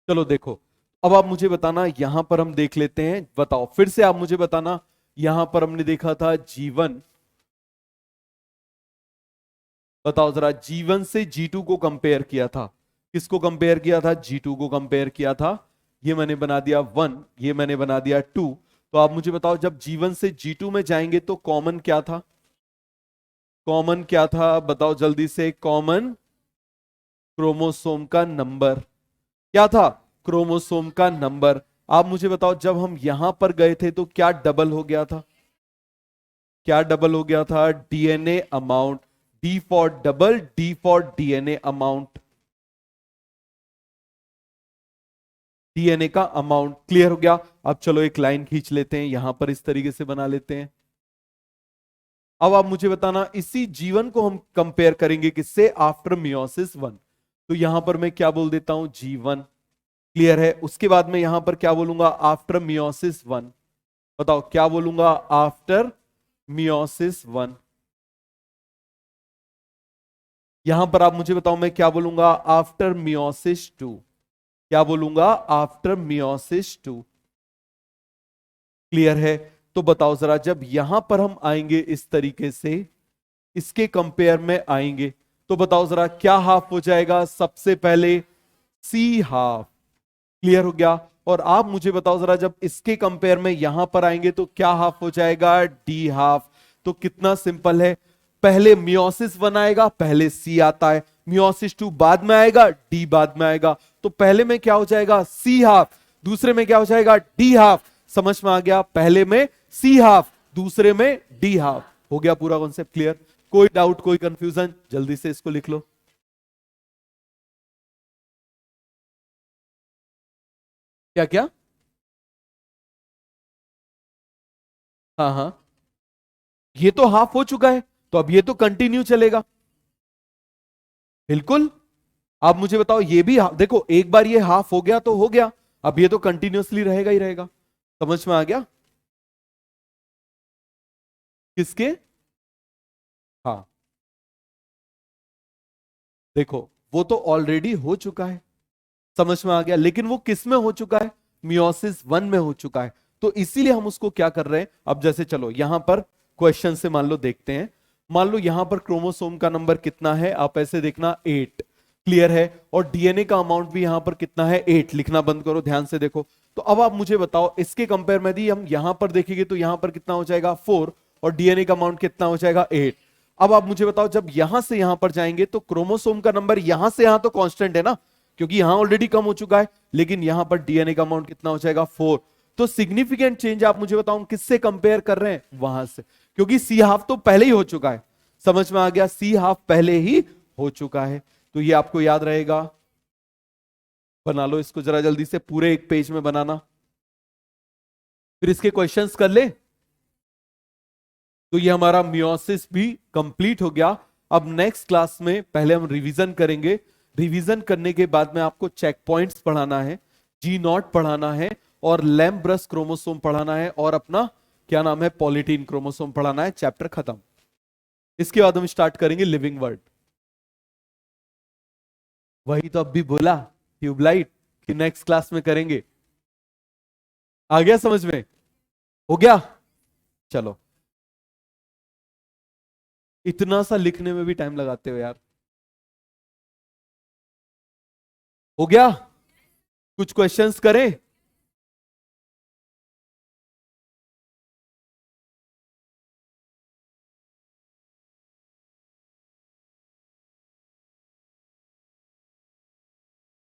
चलो देखो, अब आप मुझे बताना, यहां पर हम देख लेते हैं, बताओ फिर से आप मुझे बताना। यहां पर हमने देखा था जीवन, बताओ जरा, जीवन से जी टू को कंपेयर किया था। किसको कंपेयर किया था? जी टू को कंपेयर किया था। ये मैंने बना दिया 1, ये मैंने बना दिया 2। तो आप मुझे बताओ, जब जीवन से जी टू में जाएंगे तो कॉमन क्या था? कॉमन क्या था बताओ जल्दी से? कॉमन क्रोमोसोम का नंबर। क्या था? क्रोमोसोम का नंबर। आप मुझे बताओ, जब हम यहां पर गए थे तो क्या डबल हो गया था? क्या डबल हो गया था? DNA amount. D for double, D for DNA amount. DNA का अमाउंट। क्लियर हो गया? अब चलो एक लाइन खींच लेते हैं, यहां पर इस तरीके से बना लेते हैं। अब आप मुझे बताना, इसी जीवन को हम कंपेयर करेंगे किससे? After meiosis 1। तो यहां पर मैं क्या बोल देता हूं? जीवन। क्लियर है? उसके बाद में यहां पर क्या बोलूंगा? After meiosis 1। बताओ क्या बोलूंगा? After meiosis 1। यहां पर आप मुझे बताओ मैं क्या बोलूंगा? After meiosis 2। क्या बोलूंगा? After meiosis 2। क्लियर है? तो बताओ जरा, जब यहां पर हम आएंगे इस तरीके से, इसके कंपेयर में आएंगे, तो बताओ जरा क्या हाफ हो जाएगा? सबसे पहले सी हाफ। क्लियर हो गया? और आप मुझे बताओ जरा, जब इसके कंपेयर में यहां पर आएंगे तो क्या हाफ हो जाएगा? The half. तो कितना सिंपल है, पहले मियोसिस 1 आएगा, पहले सी आता है, मियोसिस 2 बाद में आएगा, डी बाद में आएगा। तो पहले में क्या हो जाएगा? सी हाफ। दूसरे में क्या हो जाएगा? The half. समझ में आ गया? पहले में सी हाफ, दूसरे में डी हाफ। हो गया पूरा कॉन्सेप्ट क्लियर? कोई डाउट, कोई कंफ्यूजन? जल्दी से इसको लिख लो। क्या क्या? हाँ हाँ, ये तो हाफ हो चुका है, तो अब ये तो कंटिन्यू चलेगा। बिल्कुल। आप मुझे बताओ, ये भी देखो, एक बार ये हाफ हो गया तो हो गया, अब ये तो कंटिन्यूअसली रहेगा ही रहेगा। समझ में आ गया? किसके? हाँ, देखो वो तो ऑलरेडी हो चुका है। समझ में आ गया? लेकिन वो किस में हो चुका है? मियोसिस 1 में हो चुका है। तो इसीलिए हम उसको क्या कर रहे हैं, अब जैसे चलो यहां पर क्वेश्चन से मान लो देखते हैं। मान लो यहां पर क्रोमोसोम का नंबर कितना है, आप ऐसे देखना 8। क्लियर है? और डीएनए का अमाउंट भी यहां पर कितना है? 8। लिखना बंद करो, ध्यान से देखो। तो अब आप मुझे बताओ, इसके कंपेयर में यदि हम यहां पर देखेंगे तो यहां पर कितना हो जाएगा? 4। और डीएनए का अमाउंट कितना हो जाएगा? 8। अब आप मुझे बताओ, जब यहां से यहां पर जाएंगे तो क्रोमोसोम का नंबर यहां से यहां तो कांस्टेंट है ना, क्योंकि यहां ऑलरेडी कम हो चुका है, लेकिन यहां पर डीएनए का अमाउंट कितना हो जाएगा? 4। तो सिग्निफिकेंट चेंज आप मुझे बताओ किससे कंपेयर कर रहे हैं? वहां से, क्योंकि सी हाफ तो पहले ही हो चुका है। समझ में आ गया? सी हाफ पहले ही हो चुका है। तो ये आपको याद रहेगा। बना लो इसको जरा जल्दी से, पूरे एक पेज में बनाना, फिर इसके क्वेश्चंस कर ले। तो ये हमारा मियोसिस भी कंप्लीट हो गया। अब नेक्स्ट क्लास में पहले हम रिवीजन करेंगे। रिवीजन करने के बाद में आपको चेक पॉइंट्स पढ़ाना है, G0 पढ़ाना है, और लैम्ब्रस क्रोमोसोम पढ़ाना है, और अपना क्या नाम है, पॉलीटीन क्रोमोसोम पढ़ाना है। चैप्टर खत्म। इसके बाद हम स्टार्ट करेंगे लिविंग वर्ड। वही तो अब भी बोला, ट्यूबलाइट, कि नेक्स्ट क्लास में करेंगे। आ गया समझ में? हो गया? चलो, इतना सा लिखने में भी टाइम लगाते हो यार। हो गया? कुछ क्वेश्चंस करें?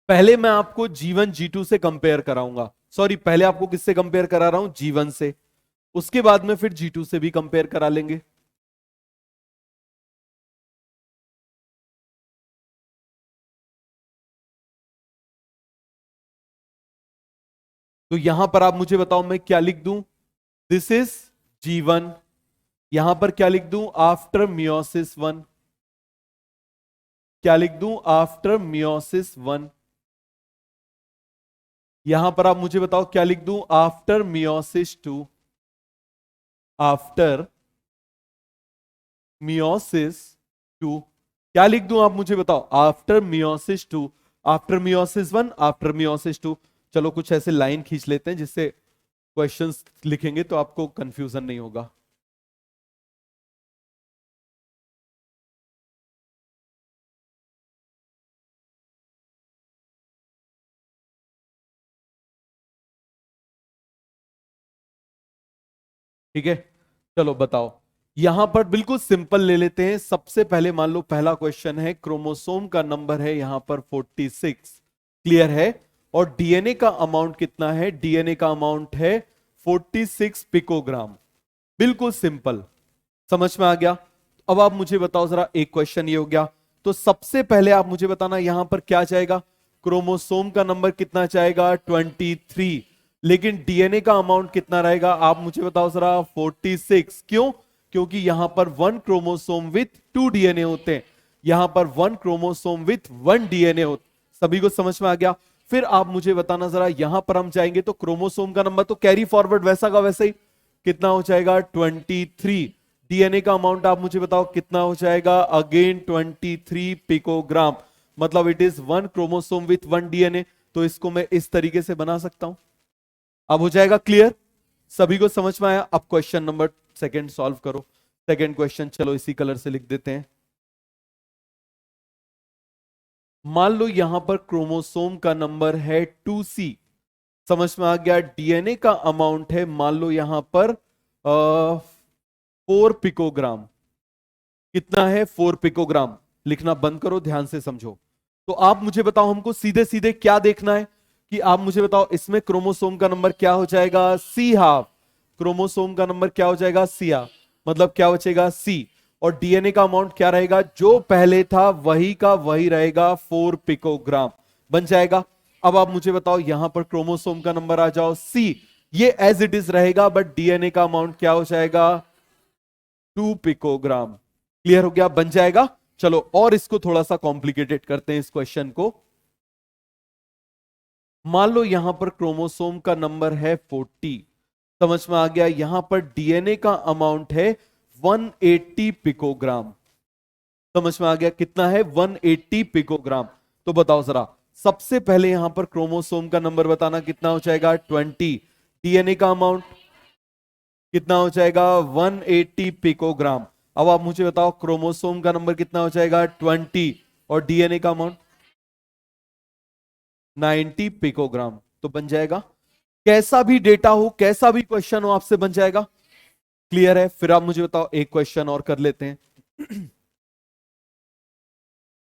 पहले मैं आपको G1 G2 से कंपेयर कराऊंगा, सॉरी पहले आपको किससे कंपेयर करा रहा हूं, G1 से, उसके बाद में फिर G2 से भी कंपेयर करा लेंगे। तो यहां पर आप मुझे बताओ मैं क्या लिख दूं, दिस इज G1, यहां पर क्या लिख दूं, आफ्टर मियोसिस 1, क्या लिख दूं, आफ्टर मियोसिस 1। यहां पर आप मुझे बताओ क्या लिख दूं, आफ्टर मियोसिस 2, आफ्टर मियोसिस 2। क्या लिख दूं आप मुझे बताओ, after meiosis 2, after meiosis 1, after meiosis 2। चलो कुछ ऐसे लाइन खींच लेते हैं जिससे क्वेश्चंस लिखेंगे तो आपको कंफ्यूजन नहीं होगा। ठीक है, चलो बताओ, यहां पर बिल्कुल सिंपल ले लेते हैं। सबसे पहले मान लो पहला क्वेश्चन है, क्रोमोसोम का नंबर है यहां पर 46, क्लियर है, और डीएनए का अमाउंट कितना है, डीएनए का अमाउंट है 46 पिकोग्राम, बिल्कुल सिंपल, समझ में आ गया। अब आप मुझे बताओ जरा, एक क्वेश्चन ये हो गया, तो सबसे पहले आप मुझे बताना यहां पर क्या चाहेगा, क्रोमोसोम का नंबर कितना चाहेगा, 23, लेकिन डीएनए का अमाउंट कितना रहेगा, आप मुझे बताओ जरा, 46। क्यों, क्योंकि यहां पर 1 क्रोमोसोम विथ 2 डीएनए होते हैं, यहां पर 1 क्रोमोसोम विथ 1 डीएनए होते, सभी को समझ में आ गया। फिर आप मुझे बताना जरा, यहां पर हम जाएंगे तो क्रोमोसोम का नंबर तो कैरी फॉरवर्ड वैसा का वैसा ही, कितना हो जाएगा, 23। डीएनए का अमाउंट आप मुझे बताओ कितना हो जाएगा, अगेन 23 पिकोग्राम, मतलब it is 1 chromosome with 1 DNA. तो इसको मैं इस तरीके से बना सकता हूं। अब हो जाएगा क्लियर, सभी को समझ में आया। अब क्वेश्चन नंबर सेकंड सॉल्व करो। सेकंड क्वेश्चन चलो इसी कलर से लिख देते हैं। मान लो यहां पर क्रोमोसोम का नंबर है 2C, समझ में आ गया। डीएनए का अमाउंट है मान लो यहां पर 4 पिकोग्राम, कितना है, 4 पिकोग्राम। लिखना बंद करो, ध्यान से समझो। तो आप मुझे बताओ, हमको सीधे सीधे क्या देखना है कि आप मुझे बताओ इसमें क्रोमोसोम का नंबर क्या हो जाएगा, C½ क्रोमोसोम का नंबर क्या हो जाएगा, C½ मतलब क्या बचेगा, C, और डीएनए का अमाउंट क्या रहेगा, जो पहले था वही का वही रहेगा, 4 पिकोग्राम बन जाएगा। अब आप मुझे बताओ यहां पर क्रोमोसोम का नंबर आ जाओ C, ये एज इट इज रहेगा, बट डीएनए का अमाउंट क्या हो जाएगा, 2 पिकोग्राम। क्लियर हो गया, बन जाएगा। चलो और इसको थोड़ा सा कॉम्प्लिकेटेड करते हैं इस क्वेश्चन को। मान लो यहां पर क्रोमोसोम का नंबर है 40, समझ में आ गया। यहां पर डीएनए का अमाउंट है 180 पिकोग्राम, समझ में आ गया, कितना है, 180 पिकोग्राम। तो बताओ जरा, सबसे पहले यहां पर क्रोमोसोम का नंबर बताना, कितना हो जाएगा, 20। डीएनए का अमाउंट कितना हो जाएगा, 180 पिकोग्राम। अब आप मुझे बताओ क्रोमोसोम का नंबर कितना हो जाएगा, 20, और डीएनए का अमाउंट 90 पिकोग्राम। तो बन जाएगा, कैसा भी डेटा हो, कैसा भी क्वेश्चन हो, आपसे बन जाएगा। क्लियर है। फिर आप मुझे बताओ, एक क्वेश्चन और कर लेते हैं।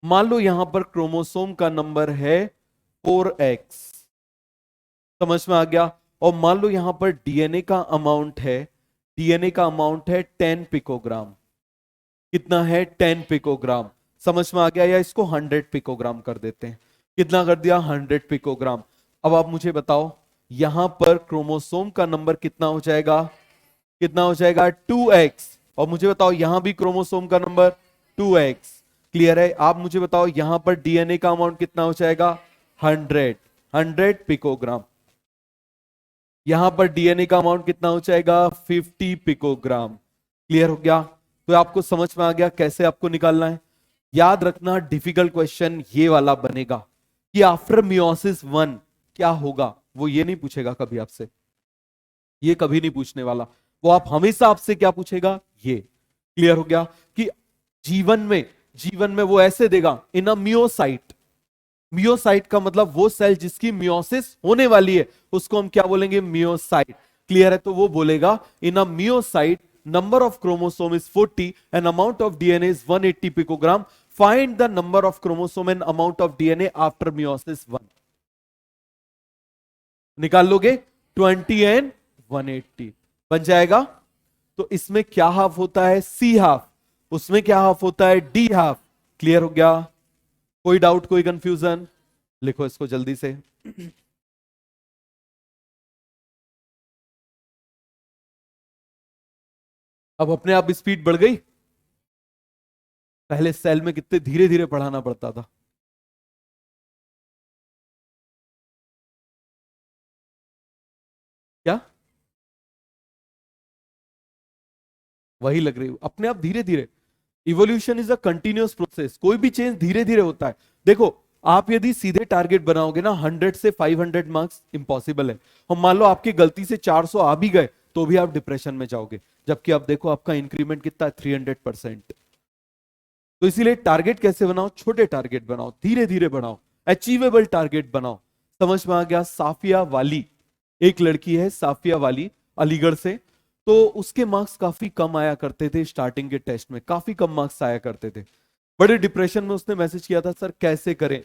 मान लो यहां पर क्रोमोसोम का नंबर है 4x, समझ में आ गया, और मान लो यहां पर डीएनए का अमाउंट है, डीएनए का अमाउंट है 10 पिकोग्राम, कितना है, 10 पिकोग्राम, समझ में आ गया। या इसको 100 पिकोग्राम कर देते हैं, कितना कर दिया, 100 पिकोग्राम। अब आप मुझे बताओ यहां पर क्रोमोसोम का नंबर कितना हो जाएगा, कितना हो जाएगा, 2x, और मुझे बताओ यहां भी क्रोमोसोम का नंबर 2x। क्लियर है। आप मुझे बताओ यहां पर डीएनए का अमाउंट कितना हो जाएगा, 100 पिकोग्राम। यहां पर डीएनए का अमाउंट कितना हो जाएगा, 50 पिकोग्राम। क्लियर हो गया। तो आपको समझ में आ गया कैसे आपको निकालना है। याद रखना, डिफिकल्ट क्वेश्चन ये वाला बनेगा कि आफ्टर मियोसिस 1 क्या होगा, वो ये नहीं पूछेगा कभी आपसे, ये कभी नहीं पूछने वाला। वो आप हमेशा आपसे क्या पूछेगा, ये। क्लियर हो गया कि जीवन में वो ऐसे देगा, इन अ मियोसाइट, मियोसाइट का मतलब वो सेल जिसकी मियोसिस होने वाली है, उसको हम क्या बोलेंगे, मियोसाइट। क्लियर है। तो वो बोलेगा in a meiocyte number of chromosome is 40 and amount of DNA is 180 picogram, find the number of chromosome and amount of DNA after meiosis 1। निकाल लोगे 20 एंड 180 बन जाएगा। तो इसमें क्या हाफ होता है? सी हाफ। उसमें क्या हाफ होता है? D half. क्लियर हो गया? कोई डाउट, कोई कंफ्यूजन? लिखो इसको जल्दी से। अब अपने आप स्पीड बढ़ गई। पहले सेल में कितने धीरे धीरे पढ़ाना पड़ता था। क्या वही लग रही, अपने आप धीरे धीरे। Evolution is a continuous process, कोई भी चेंज धीरे धीरे होता है। देखो, आप यदि सीधे टारगेट बनाओगे ना 100 से 500 मार्क्स इम्पॉसिबल है। और मान लो आपकी गलती से 400 आ भी गए तो भी आप डिप्रेशन में जाओगे, जबकि आप देखो आपका इंक्रीमेंट कितना है, 300%। तो इसीलिए टारगेट कैसे बनाओ? छोटे टारगेट बनाओ, धीरे धीरे बनाओ, अचीवेबल टारगेट बनाओ। समझ में आ गया? साफिया वाली एक लड़की है, साफिया वाली, अलीगढ़ से। तो उसके मार्क्स काफी कम आया करते थे, स्टार्टिंग के टेस्ट में काफी कम मार्क्स आया करते थे। बड़े डिप्रेशन में उसने मैसेज किया था, सर कैसे करें।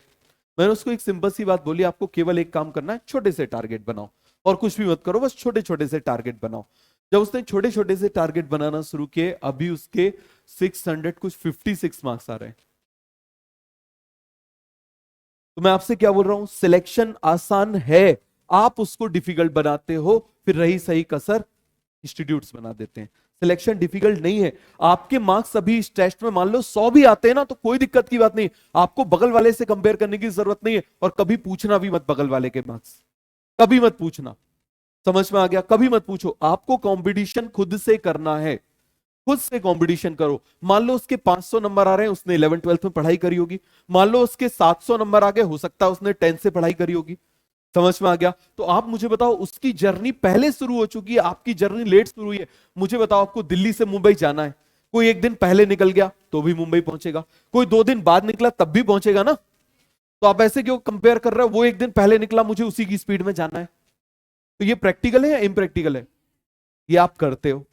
मैंने उसको एक सिंपल सी बात बोली, आपको केवल एक काम करना है, छोटे से टारगेट बनाओ और कुछ भी मत करो, बस छोटे छोटे से टारगेट बनाओ। जब उसने छोटे छोटे से टारगेट बनाना शुरू किए, अभी उसके 600 कुछ 56 मार्क्स आ रहे हैं। तो मैं आपसे क्या बोल रहा हूं, सिलेक्शन आसान है, आप उसको डिफिकल्ट बनाते हो, फिर रही सही कसर इंस्टीट्यूट्स बना देते हैं। सिलेक्शन डिफिकल्ट नहीं है। आपके मार्क्स अभी इस टेस्ट में मान लो 100 भी आते हैं ना, तो कोई दिक्कत की बात नहीं। आपको बगल वाले से कंपेयर करने की जरूरत नहीं है, और कभी पूछना भी मत बगल वाले के मार्क्स, कभी मत पूछना। समझ में आ गया? कभी मत पूछो। आपको कंपटीशन खुद से करना है, खुद से कंपटीशन करो। मान लो उसके 500 नंबर आ रहे हैं, उसने 11 12 में पढ़ाई करी होगी। मान लो उसके 700 नंबर आ गए, हो सकता है उसने 10 से पढ़ाई करी होगी। समझ में आ गया? तो आप मुझे बताओ, उसकी जर्नी पहले शुरू हो चुकी है, आपकी जर्नी लेट शुरू हुई है। मुझे बताओ, आपको दिल्ली से मुंबई जाना है, कोई एक दिन पहले निकल गया तो भी मुंबई पहुंचेगा, कोई 2 दिन बाद निकला तब भी पहुंचेगा ना। तो आप ऐसे क्यों कंपेयर कर रहे हो? वो एक दिन पहले निकला, मुझे उसी की स्पीड में जाना है। तो ये प्रैक्टिकल है या इम्प्रैक्टिकल है? ये आप करते हो।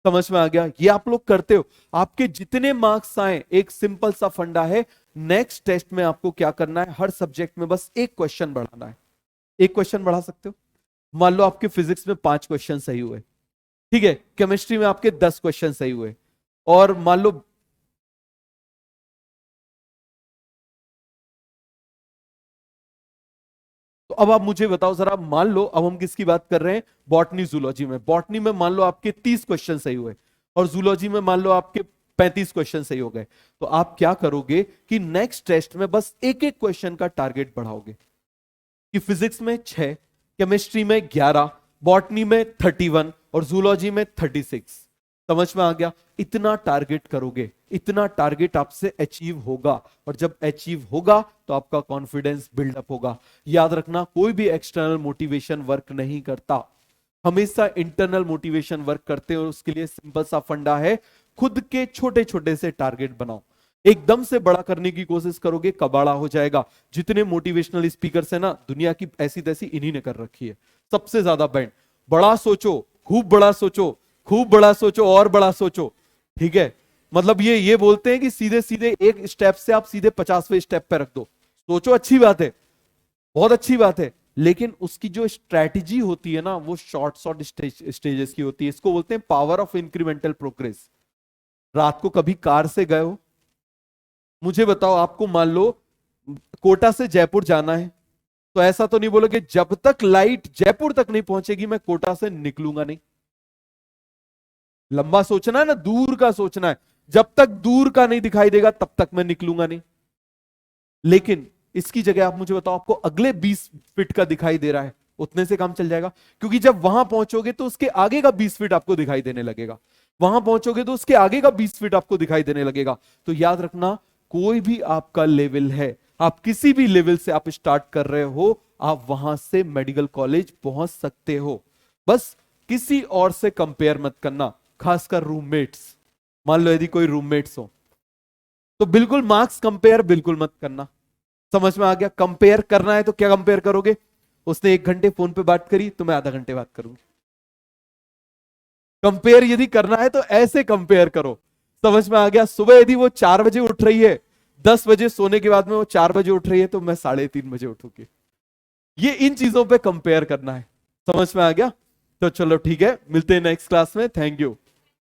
समझ में आ गया? ये आप लोग करते हो। आपके जितने मार्क्स आए, एक सिंपल सा फंडा है, नेक्स्ट टेस्ट में आपको क्या करना है, हर सब्जेक्ट में बस एक क्वेश्चन बढ़ाना है। एक क्वेश्चन बढ़ा सकते हो। मान लो आपके फिजिक्स में 5 क्वेश्चन सही हुए, ठीक है, केमिस्ट्री में आपके 10 क्वेश्चन सही हुए, और मान लो तो अब आप मुझे बताओ जरा, मान लो अब हम किसकी बात कर रहे हैं, बॉटनी जूलॉजी में। बॉटनी में मान लो आपके 30 क्वेश्चन सही हुए, और जूलॉजी में मान लो आपके 35 क्वेश्चन सही हो गए। तो आप क्या करोगे कि नेक्स्ट टेस्ट में बस एक एक क्वेश्चन का टारगेट बढ़ाओगे। कि फिजिक्स में 6, केमिस्ट्री में 11, बॉटनी में 31 और जूलॉजी में 36। समझ में आ गया? इतना टारगेट करोगे, इतना टारगेट आपसे अचीव होगा, और जब अचीव होगा तो आपका कॉन्फिडेंस बिल्डअप होगा। याद रखना, कोई भी एक्सटर्नल मोटिवेशन वर्क नहीं करता, हमेशा इंटरनल मोटिवेशन वर्क करते हैं। और उसके लिए सिंपल सा फंडा है, खुद के छोटे छोटे से टारगेट बनाओ। एकदम से बड़ा करने की कोशिश करोगे, कबाड़ा हो जाएगा। जितने मोटिवेशनल स्पीकर है ना दुनिया की, ऐसी तैसी इन्हीं ने कर रखी है, सबसे ज्यादा बैंड। बड़ा सोचो, खूब बड़ा सोचो, खूब बड़ा सोचो और बड़ा सोचो, ठीक है। मतलब ये बोलते हैं कि सीधे सीधे एक स्टेप से आप सीधे 50वें स्टेप पे रख दो। सोचो, अच्छी बात है, बहुत अच्छी बात है, लेकिन उसकी जो स्ट्रैटेजी होती है ना, वो शॉर्ट शॉर्ट स्टेजेस की होती है। इसको बोलते हैं पावर ऑफ इंक्रीमेंटल प्रोग्रेस। रात को कभी कार से गए हो? मुझे बताओ, आपको मान लो कोटा से जयपुर जाना है, तो ऐसा तो नहीं बोलोगे जब तक लाइट जयपुर तक नहीं पहुंचेगी मैं कोटा से निकलूंगा नहीं। लंबा सोचना है ना, दूर का सोचना है। जब तक दूर का नहीं दिखाई देगा तब तक मैं निकलूंगा नहीं। लेकिन इसकी जगह आप मुझे बताओ, आपको अगले 20 फीट का दिखाई दे रहा है, उतने से काम चल जाएगा। क्योंकि जब वहां पहुंचोगे तो उसके आगे का 20 फीट आपको दिखाई देने लगेगा, वहां पहुंचोगे तो उसके आगे का 20 फीट आपको दिखाई देने लगेगा। तो याद रखना, कोई भी आपका लेवल है, आप किसी भी लेवल से आप स्टार्ट कर रहे हो, आप वहां से मेडिकल कॉलेज पहुंच सकते हो। बस किसी और से कंपेयर मत करना, खासकर रूममेट्स। मान लो यदि कोई रूममेट्स हो तो बिल्कुल मार्क्स कंपेयर बिल्कुल मत करना। समझ में आ गया? कंपेयर करना है तो क्या कंपेयर करोगे? उसने 1 घंटे फोन पे बात करी तो मैं आधा घंटे बात करूंगी। कंपेयर यदि करना है तो ऐसे कंपेयर करो। समझ में आ गया? सुबह यदि वो 4 बजे उठ रही है, 10 बजे सोने के बाद में वो 4 बजे उठ रही है, तो मैं 3:30 बजे उठूंगी। ये इन चीजों पे कंपेयर करना है। समझ में आ गया? तो चलो ठीक है, मिलते हैं नेक्स्ट क्लास में। Thank you.